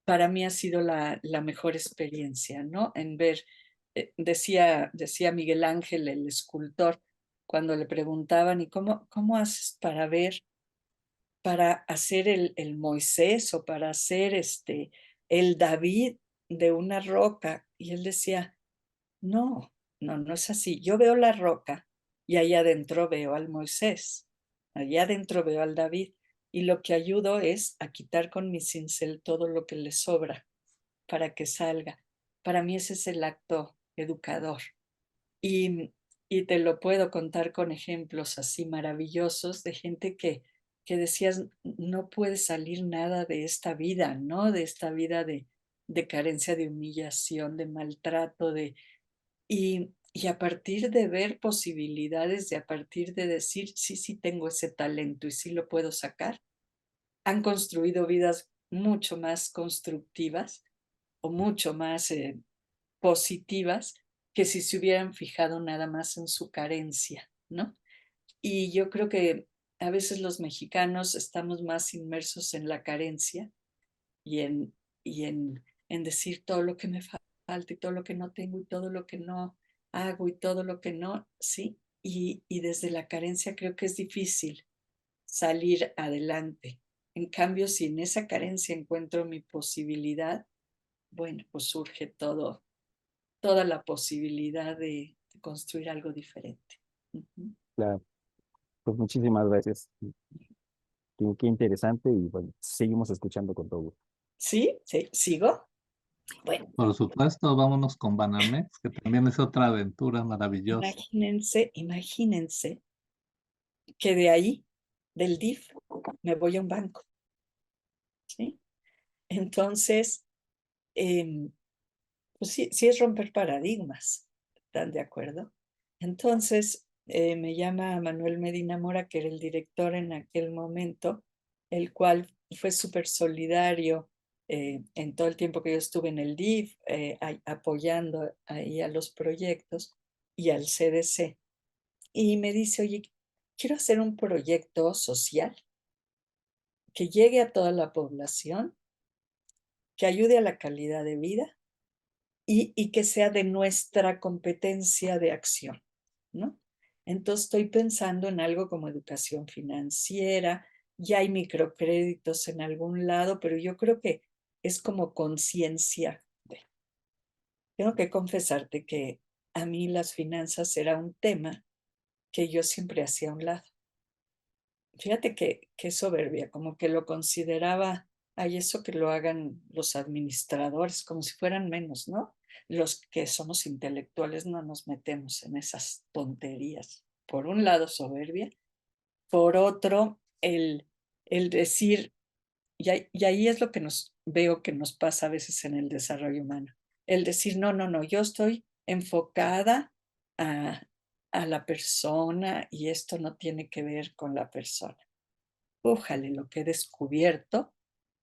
D: para mí ha sido la mejor experiencia, ¿no? En ver, decía Miguel Ángel, el escultor, cuando le preguntaban, ¿y cómo haces para ver, para hacer el Moisés o para hacer el David de una roca? Y él decía, no es así. Yo veo la roca y ahí adentro veo al Moisés, allá adentro veo al David y lo que ayudo es a quitar con mi cincel todo lo que le sobra para que salga. Para mí ese es el acto educador y, y te lo puedo contar con ejemplos así maravillosos de gente que decías, no puede salir nada de esta vida, ¿no? De esta vida de carencia, de humillación, de maltrato, y a partir de ver posibilidades, de a partir de decir, sí, sí tengo ese talento y sí lo puedo sacar, han construido vidas mucho más constructivas o mucho más positivas que si se hubieran fijado nada más en su carencia, ¿no? Y yo creo que a veces los mexicanos estamos más inmersos en la carencia y en decir todo lo que me falta y todo lo que no tengo y todo lo que no hago y todo lo que no, sí. Y desde la carencia creo que es difícil salir adelante. En cambio, si en esa carencia encuentro mi posibilidad, bueno, pues surge toda la posibilidad de construir algo diferente. Ujú.
E: Claro, pues muchísimas gracias. Qué interesante y bueno, seguimos escuchando con todo gusto.
D: ¿Sí? ¿Sí? ¿Sigo? Bueno,
C: Por supuesto, vámonos con Banamex, que también es otra aventura maravillosa.
D: imagínense que de ahí, del DIF, me voy a un banco, ¿sí? Entonces, em, pues sí, sí es romper paradigmas, ¿están de acuerdo? Entonces, me llama Manuel Medina Mora, que era el director en aquel momento, el cual fue súper solidario en todo el tiempo que yo estuve en el DIF, apoyando ahí a los proyectos y al CDC. Y me dice, oye, quiero hacer un proyecto social que llegue a toda la población, que ayude a la calidad de vida y que sea de nuestra competencia de acción, ¿no? Entonces estoy pensando en algo como educación financiera, ya hay microcréditos en algún lado, pero yo creo que es como conciencia. tengo que confesarte que a mí las finanzas era un tema que yo siempre hacía a un lado. Fíjate que soberbia, como que lo consideraba, hay eso que lo hagan los administradores, como si fueran menos, ¿no? Los que somos intelectuales no nos metemos en esas tonterías. Por un lado, soberbia, por otro, el decir, y ahí es lo que veo que nos pasa a veces en el desarrollo humano, el decir, no, no, no, yo estoy enfocada a, a la persona y esto no tiene que ver con la persona. Ójale lo que he descubierto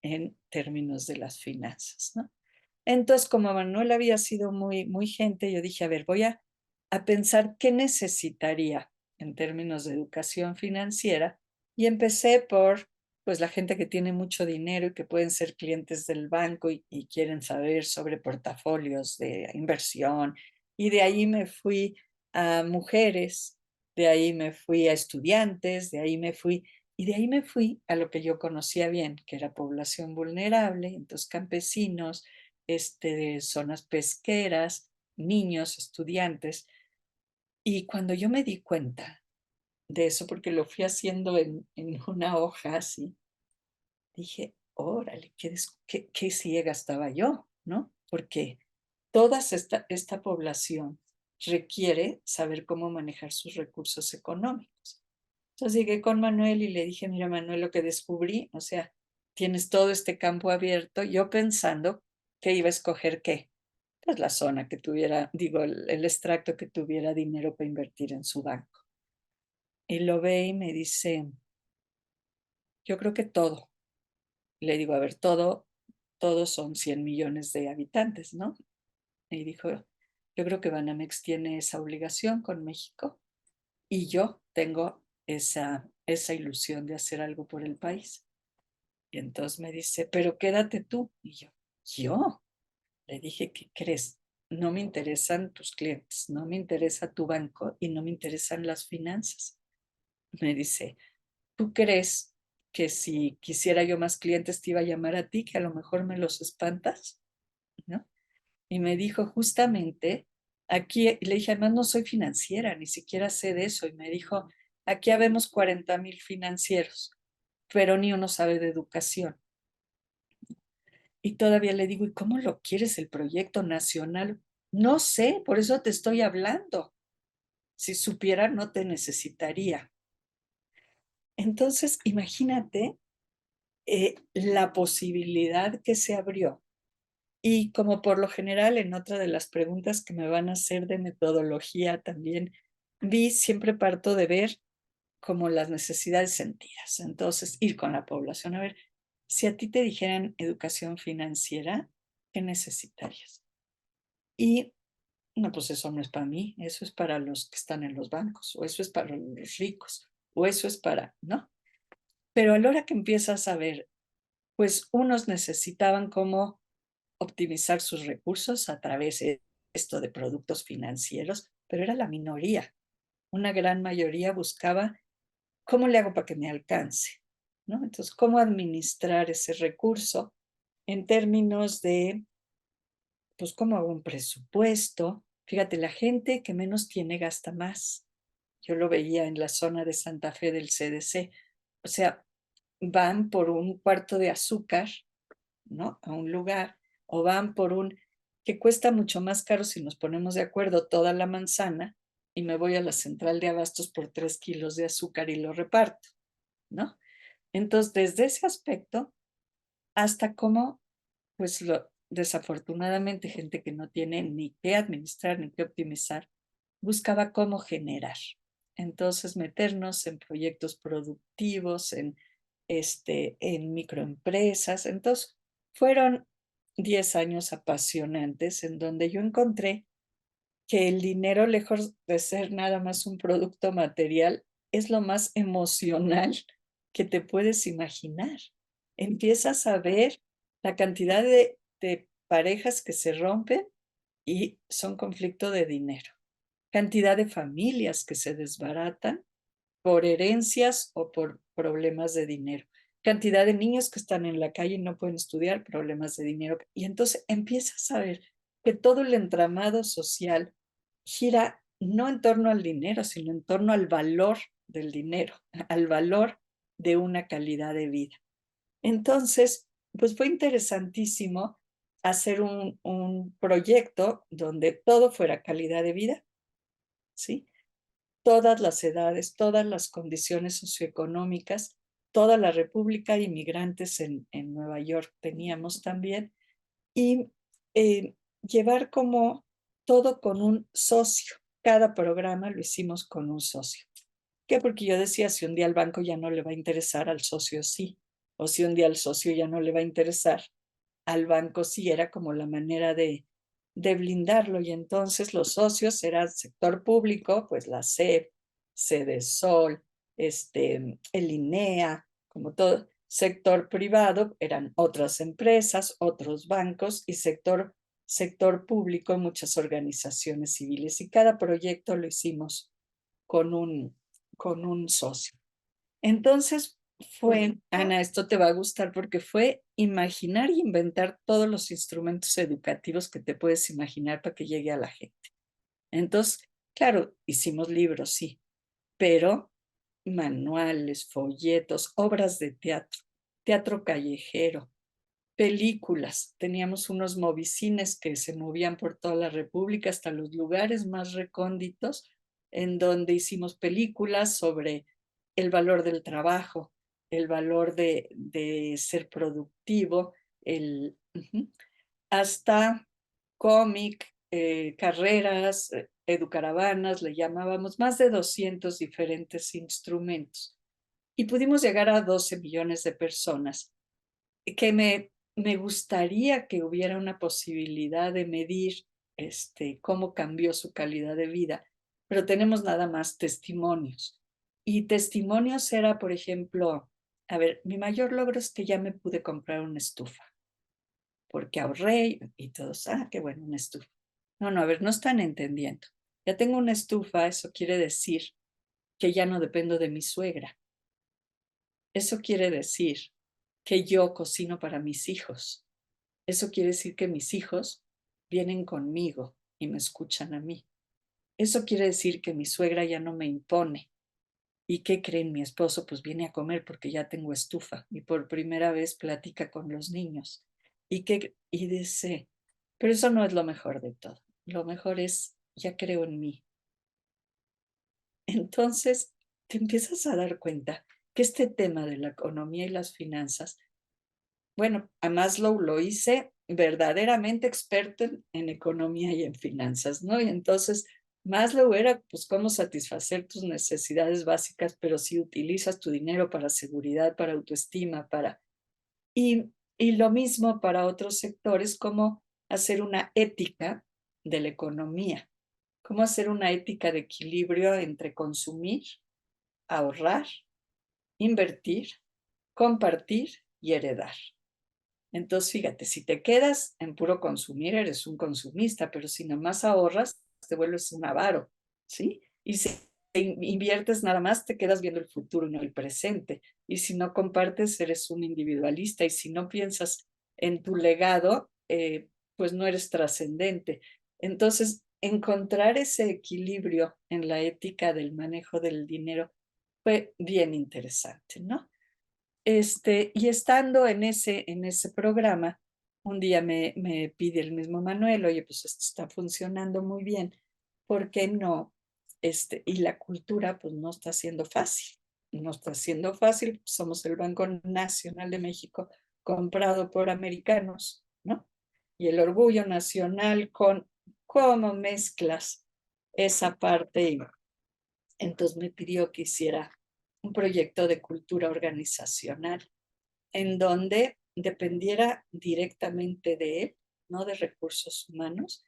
D: en términos de las finanzas, ¿no? Entonces, como Manuel había sido muy gente, yo dije, a ver, voy a pensar qué necesitaría en términos de educación financiera y empecé por, pues, la gente que tiene mucho dinero y que pueden ser clientes del banco y quieren saber sobre portafolios de inversión. Y de ahí me fui a mujeres, de ahí me fui a estudiantes, de ahí me fui y de ahí me fui a lo que yo conocía bien, que era población vulnerable, entonces campesinos, de zonas pesqueras, niños, estudiantes. Y cuando yo me di cuenta de eso, porque lo fui haciendo en una hoja así, dije, órale, qué ciega estaba yo, ¿no? Porque toda esta población requiere saber cómo manejar sus recursos económicos. Entonces llegué con Manuel y le dije, mira Manuel, lo que descubrí, o sea, tienes todo este campo abierto, yo pensando que iba a escoger qué, pues la zona que tuviera, digo, el extracto que tuviera dinero para invertir en su banco. Y lo ve y me dice, yo creo que todo. Le digo, a ver, todos son 100 millones de habitantes, ¿no? Y dijo, yo creo que Banamex tiene esa obligación con México y yo tengo esa ilusión de hacer algo por el país. Y entonces me dice, pero quédate tú. Y yo le dije, ¿qué crees? No me interesan tus clientes, no me interesa tu banco y no me interesan las finanzas. Me dice, ¿tú crees que si quisiera yo más clientes te iba a llamar a ti, que a lo mejor me los espantas? ¿No? Y me dijo, justamente, aquí, le dije, además no soy financiera, ni siquiera sé de eso. Y me dijo, aquí habemos 40,000 financieros, pero ni uno sabe de educación. Y todavía le digo, ¿y cómo lo quieres el proyecto nacional? No sé, por eso te estoy hablando. Si supiera, no te necesitaría. Entonces, imagínate la posibilidad que se abrió. Y como por lo general en otra de las preguntas que me van a hacer de metodología también, siempre parto de ver como las necesidades sentidas. Entonces, ir con la población a ver, si a ti te dijeran educación financiera, ¿qué necesitarías? Y no, pues eso no es para mí, eso es para los que están en los bancos, o eso es para los ricos, o eso es para, ¿no? Pero a la hora que empiezas a ver, pues unos necesitaban como optimizar sus recursos a través de esto de productos financieros, pero era la minoría. Una gran mayoría buscaba cómo le hago para que me alcance, ¿no? Entonces, cómo administrar ese recurso en términos de, pues, cómo hago un presupuesto. Fíjate, la gente que menos tiene gasta más. Yo lo veía en la zona de Santa Fe del CDC. O sea, van por un cuarto de azúcar, ¿no? A un lugar, o van por un que cuesta mucho más caro si nos ponemos de acuerdo toda la manzana y me voy a la central de abastos por 3 kilos de azúcar y lo reparto, ¿no? Entonces, desde ese aspecto, hasta cómo, pues desafortunadamente, gente que no tiene ni qué administrar ni qué optimizar, buscaba cómo generar. Entonces, meternos en proyectos productivos, en microempresas. Entonces, fueron 10 años apasionantes en donde yo encontré que el dinero, lejos de ser nada más un producto material, es lo más emocional que te puedes imaginar. Empiezas a ver la cantidad de parejas que se rompen y son conflicto de dinero, cantidad de familias que se desbaratan por herencias o por problemas de dinero, cantidad de niños que están en la calle y no pueden estudiar, problemas de dinero. Y entonces empiezas a ver que todo el entramado social gira no en torno al dinero, sino en torno al valor del dinero, al valor de una calidad de vida. Entonces, pues fue interesantísimo hacer un proyecto donde todo fuera calidad de vida, ¿sí? Todas las edades, todas las condiciones socioeconómicas, toda la República, inmigrantes en Nueva York teníamos también, y llevar como todo con un socio. Cada programa lo hicimos con un socio. ¿Qué? Porque yo decía, si un día al banco ya no le va a interesar, al socio sí. O si un día al socio ya no le va a interesar, al banco sí. Era como la manera de blindarlo. Y entonces los socios eran sector público, pues la SEP, Sedesol, el INEA, como todo. Sector privado eran otras empresas, otros bancos, y sector público, muchas organizaciones civiles. Y cada proyecto lo hicimos con un socio. Entonces fue, Ana, esto te va a gustar porque fue imaginar y inventar todos los instrumentos educativos que te puedes imaginar para que llegue a la gente. Entonces, claro, hicimos libros, sí, pero manuales, folletos, obras de teatro, teatro callejero, películas. Teníamos unos movicines que se movían por toda la República hasta los lugares más recónditos, en donde hicimos películas sobre el valor del trabajo, el valor de ser productivo, hasta cómic, carreras, educaravanas, le llamábamos, más de 200 diferentes instrumentos. Y pudimos llegar a 12 millones de personas, que me gustaría que hubiera una posibilidad de medir cómo cambió su calidad de vida, pero tenemos nada más testimonios. Y testimonios era, por ejemplo, a ver, mi mayor logro es que ya me pude comprar una estufa, porque ahorré y todos, qué bueno, una estufa. No, a ver, no están entendiendo. Ya tengo una estufa, eso quiere decir que ya no dependo de mi suegra. Eso quiere decir que yo cocino para mis hijos. Eso quiere decir que mis hijos vienen conmigo y me escuchan a mí. Eso quiere decir que mi suegra ya no me impone. ¿Y qué creen? Mi esposo pues viene a comer porque ya tengo estufa y por primera vez platica con los niños. Y dice, pero eso no es lo mejor de todo. Lo mejor es, ya creo en mí. Entonces te empiezas a dar cuenta que este tema de la economía y las finanzas, bueno, a Maslow lo hice verdaderamente experto en economía y en finanzas, ¿no? Y entonces Maslow era, pues, cómo satisfacer tus necesidades básicas, pero si utilizas tu dinero para seguridad, para autoestima, y lo mismo para otros sectores, cómo hacer una ética de la economía, cómo hacer una ética de equilibrio entre consumir, ahorrar, invertir, compartir y heredar. Entonces, fíjate, si te quedas en puro consumir, eres un consumista, pero si nada más ahorras, te vuelves un avaro, ¿sí? Y si inviertes nada más, te quedas viendo el futuro y no el presente. Y si no compartes, eres un individualista. Y si no piensas en tu legado, pues no eres trascendente. Entonces, encontrar ese equilibrio en la ética del manejo del dinero fue bien interesante, ¿no? Y estando en ese programa, un día me pide el mismo Manuel, oye, pues esto está funcionando muy bien, ¿por qué no? Y la cultura, pues no está siendo fácil, no está siendo fácil, somos el Banco Nacional de México comprado por americanos, ¿no? Y el orgullo nacional con cómo mezclas esa parte. Y entonces me pidió que hiciera un proyecto de cultura organizacional en donde dependiera directamente de él, no de recursos humanos,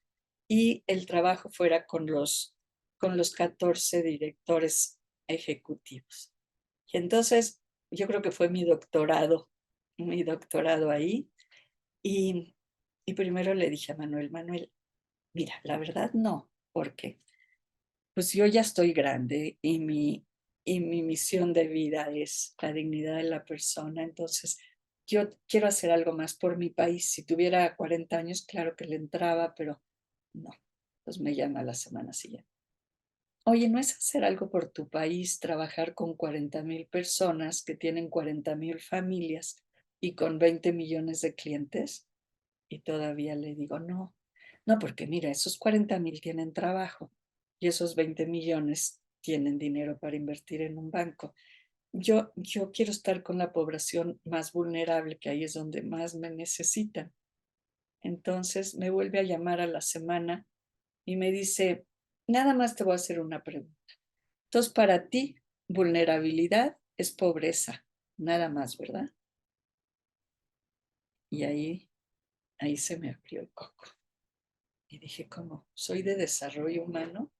D: y el trabajo fuera con los 14 directores ejecutivos. Y entonces yo creo que fue mi doctorado ahí. Y primero le dije a Manuel, mira, la verdad no, porque pues yo ya estoy grande y mi misión de vida es la dignidad de la persona. Entonces, yo quiero hacer algo más por mi país. Si tuviera 40 años, claro que le entraba, pero no. Pues me llama la semana siguiente. Oye, ¿no es hacer algo por tu país, trabajar con 40,000 personas que tienen 40,000 familias y con 20 millones de clientes? Y todavía le digo, no, no, porque mira, esos 40,000 tienen trabajo y esos 20 millones tienen dinero para invertir en un banco. Yo quiero estar con la población más vulnerable, que ahí es donde más me necesitan. Entonces me vuelve a llamar a la semana y me dice, nada más te voy a hacer una pregunta. Entonces, para ti, vulnerabilidad es pobreza, nada más, ¿verdad? Y ahí se me abrió el coco. Y dije, ¿cómo? Soy de desarrollo humano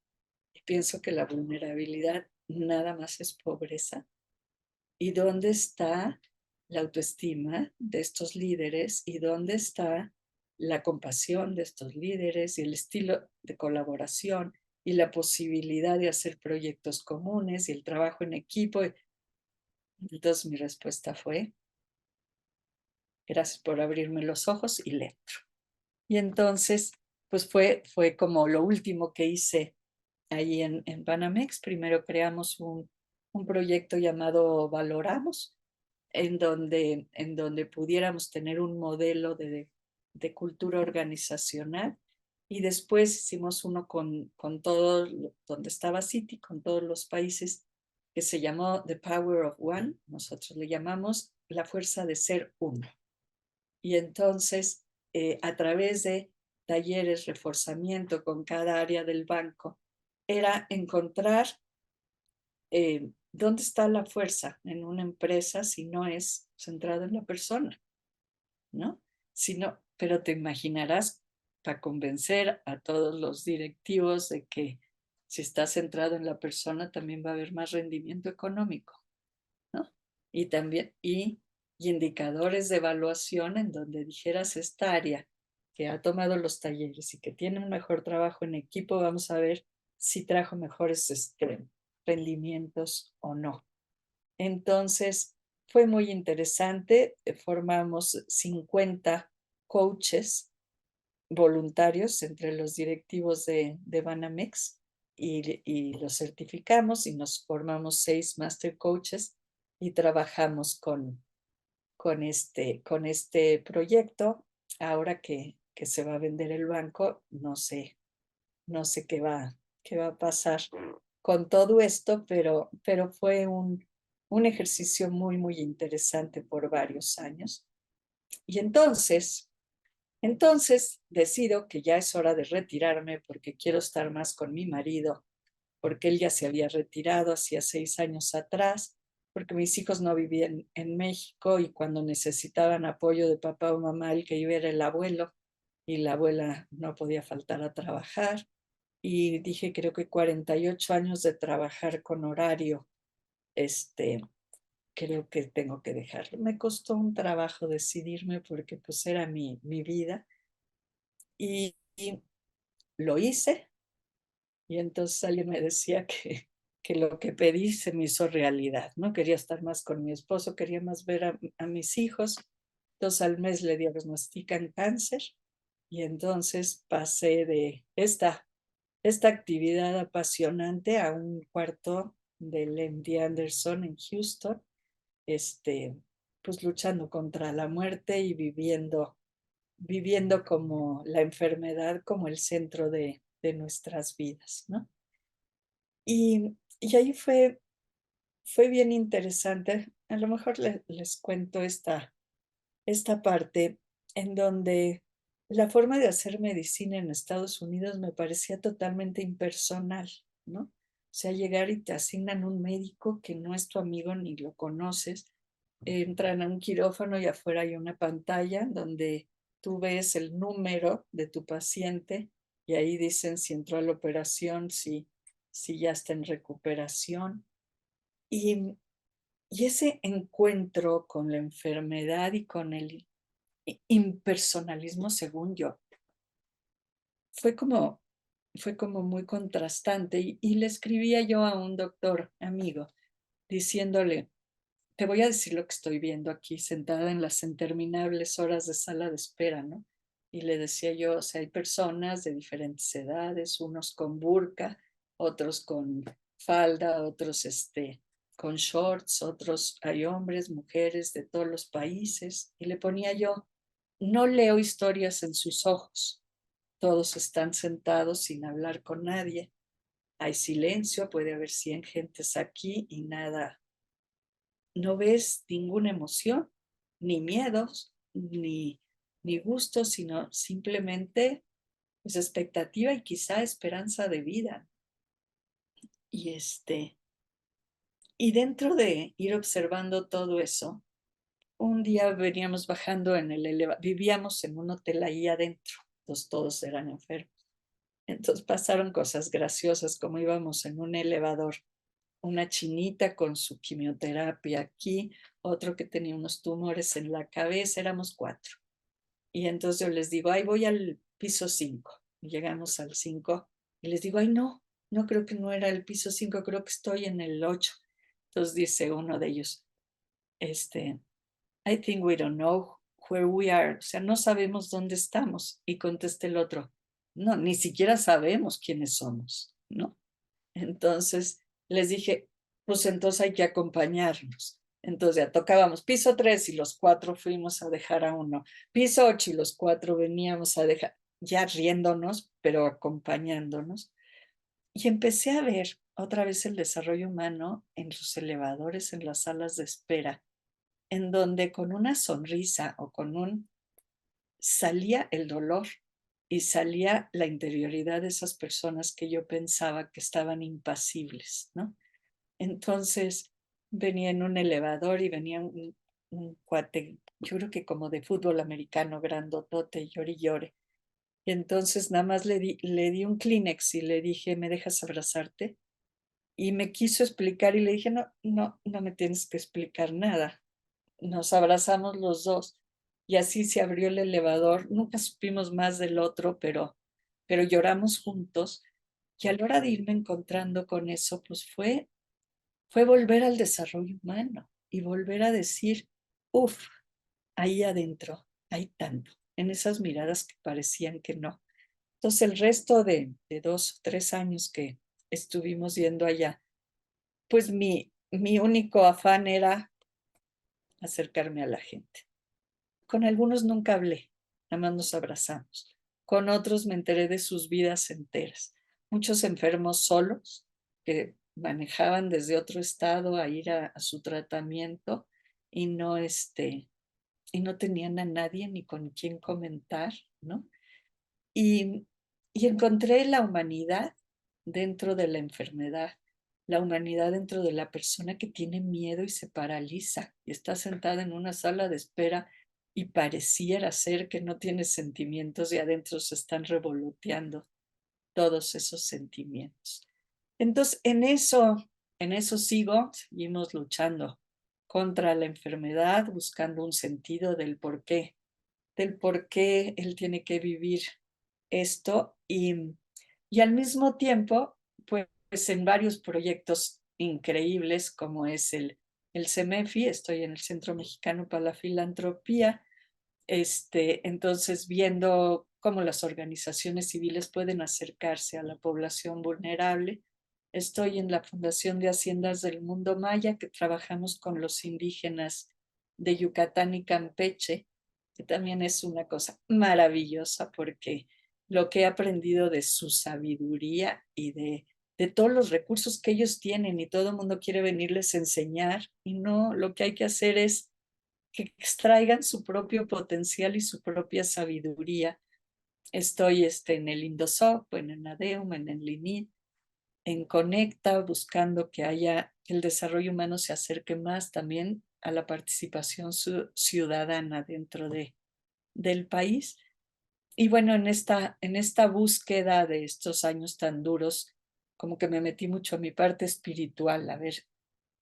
D: y pienso que la vulnerabilidad nada más es pobreza. ¿Y dónde está la autoestima de estos líderes? ¿Y dónde está la compasión de estos líderes y el estilo de colaboración y la posibilidad de hacer proyectos comunes y el trabajo en equipo? Entonces mi respuesta fue, gracias por abrirme los ojos y le entro. Y entonces, pues fue como lo último que hice ahí en Banamex. Primero creamos un proyecto llamado Valoramos, en donde pudiéramos tener un modelo de cultura organizacional. Y después hicimos uno con todo, donde estaba Citi, con todos los países, que se llamó The Power of One. Nosotros le llamamos la fuerza de ser uno. Y entonces, a través de talleres, reforzamiento con cada área del banco, era encontrar dónde está la fuerza en una empresa si no es centrado en la persona, ¿no? Pero te imaginarás, para convencer a todos los directivos de que si está centrado en la persona también va a haber más rendimiento económico, ¿no? Y también, y indicadores de evaluación en donde dijeras esta área que ha tomado los talleres y que tiene un mejor trabajo en equipo, vamos a ver si trajo mejores rendimientos o no. Entonces, fue muy interesante. Formamos 50 coaches voluntarios entre los directivos de Banamex y los certificamos y nos formamos 6 master coaches y trabajamos con este proyecto. Ahora que se va a vender el banco, no sé qué va a pasar con todo esto, pero fue un ejercicio muy, muy interesante por varios años. Y entonces decido que ya es hora de retirarme porque quiero estar más con mi marido, porque él ya se había retirado hacía 6 años atrás, porque mis hijos no vivían en México y cuando necesitaban apoyo de papá o mamá, el que iba era el abuelo y la abuela no podía faltar a trabajar. Y dije, creo que 48 años de trabajar con horario, creo que tengo que dejarlo. Me costó un trabajo decidirme porque pues era mi vida y lo hice. Y entonces alguien me decía que lo que pedí se me hizo realidad, ¿no? Quería estar más con mi esposo, quería más ver a mis hijos. Entonces al mes le diagnostican cáncer y entonces pasé de esta actividad apasionante a un cuarto del MD Anderson en Houston, pues luchando contra la muerte y viviendo como la enfermedad como el centro de nuestras vidas, ¿no? Y ahí fue bien interesante. A lo mejor les cuento esta parte en donde la forma de hacer medicina en Estados Unidos me parecía totalmente impersonal, ¿no? O sea, llegar y te asignan un médico que no es tu amigo ni lo conoces, entran a un quirófano y afuera hay una pantalla donde tú ves el número de tu paciente y ahí dicen si entró a la operación, si ya está en recuperación. Y ese encuentro con la enfermedad y con el impersonalismo, según yo, fue como muy contrastante. Y le escribía yo a un doctor amigo diciéndole, te voy a decir lo que estoy viendo aquí sentada en las interminables horas de sala de espera, ¿no? Y le decía yo, o sea, hay personas de diferentes edades, unos con burka, otros con falda, otros con shorts, otros hay hombres, mujeres de todos los países. Y le ponía yo, no leo historias en sus ojos. Todos están sentados sin hablar con nadie. Hay silencio, puede haber 100 gentes aquí y nada. No ves ninguna emoción, ni miedos, ni gusto, sino simplemente pues, expectativa y quizá esperanza de vida. Y y dentro de ir observando todo eso, un día veníamos bajando en el elevador, vivíamos en un hotel ahí adentro, entonces todos eran enfermos. Entonces pasaron cosas graciosas, como íbamos en un elevador, una chinita con su quimioterapia aquí, otro que tenía unos tumores en la cabeza, éramos 4. Y entonces yo les digo, ay, voy al piso 5. Y llegamos al 5 y les digo, ay, no creo que no era el piso 5, creo que estoy en el 8. Entonces dice uno de ellos, I think we don't know where we are. O sea, no sabemos dónde estamos. Y contesta el otro, no, ni siquiera sabemos quiénes somos, ¿no? Entonces les dije, pues entonces hay que acompañarnos. Entonces ya tocábamos piso 3 y los 4 fuimos a dejar a uno. Piso 8 y los 4 veníamos a dejar, ya riéndonos, pero acompañándonos. Y empecé a ver otra vez el desarrollo humano en los elevadores, en las salas de espera, en donde con una sonrisa o con un salía el dolor y salía la interioridad de esas personas que yo pensaba que estaban impasibles, ¿no? Entonces venía en un elevador y venía un cuate, yo creo que como de fútbol americano, grandotote, llore y llore. Y entonces nada más le di un Kleenex y le dije, ¿me dejas abrazarte? Y me quiso explicar y le dije, no me tienes que explicar nada. Nos abrazamos los dos y así se abrió el elevador. Nunca supimos más del otro, pero lloramos juntos. Y a la hora de irme encontrando con eso, pues fue volver al desarrollo humano y volver a decir, uff, ahí adentro hay tanto, en esas miradas que parecían que no. Entonces el resto de 2 o 3 años que estuvimos yendo allá, pues mi único afán era acercarme a la gente. Con algunos nunca hablé, nada más nos abrazamos. Con otros me enteré de sus vidas enteras. Muchos enfermos solos que manejaban desde otro estado a ir a su tratamiento y y no tenían a nadie ni con quien comentar, ¿no? Y, y encontré la humanidad dentro de la enfermedad, la humanidad dentro de la persona que tiene miedo y se paraliza y está sentada en una sala de espera y pareciera ser que no tiene sentimientos y adentro se están revoloteando todos esos sentimientos. Entonces, en eso seguimos luchando contra la enfermedad, buscando un sentido del por qué él tiene que vivir esto y al mismo tiempo, pues en varios proyectos increíbles como es el CEMEFI, estoy en el Centro Mexicano para la Filantropía, entonces viendo cómo las organizaciones civiles pueden acercarse a la población vulnerable. Estoy en la Fundación de Haciendas del Mundo Maya, que trabajamos con los indígenas de Yucatán y Campeche, que también es una cosa maravillosa porque lo que he aprendido de su sabiduría y de todos los recursos que ellos tienen y todo el mundo quiere venirles a enseñar y no, lo que hay que hacer es que extraigan su propio potencial y su propia sabiduría. Estoy en el Indosop, en el Nadeum, en el LINID, en Conecta, buscando que el desarrollo humano se acerque más también a la participación ciudadana dentro del país. Y bueno, en esta búsqueda de estos años tan duros, como que me metí mucho a mi parte espiritual, a ver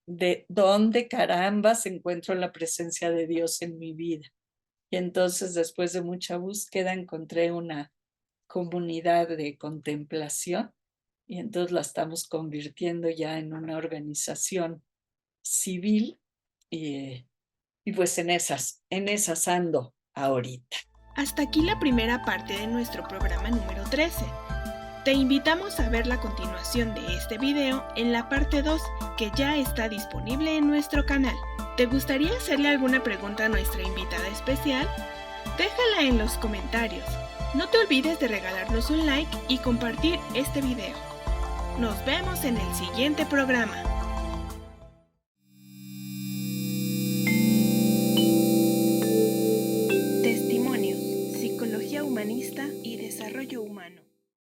D: de dónde carambas encuentro la presencia de Dios en mi vida. Y entonces, después de mucha búsqueda, encontré una comunidad de contemplación y entonces la estamos convirtiendo ya en una organización civil y pues en esas ando ahorita.
A: Hasta aquí la primera parte de nuestro programa número 13. Te invitamos a ver la continuación de este video en la parte 2, que ya está disponible en nuestro canal. ¿Te gustaría hacerle alguna pregunta a nuestra invitada especial? Déjala en los comentarios. No te olvides de regalarnos un like y compartir este video. Nos vemos en el siguiente programa. Testimonios, Psicología Humanista y Desarrollo Humano.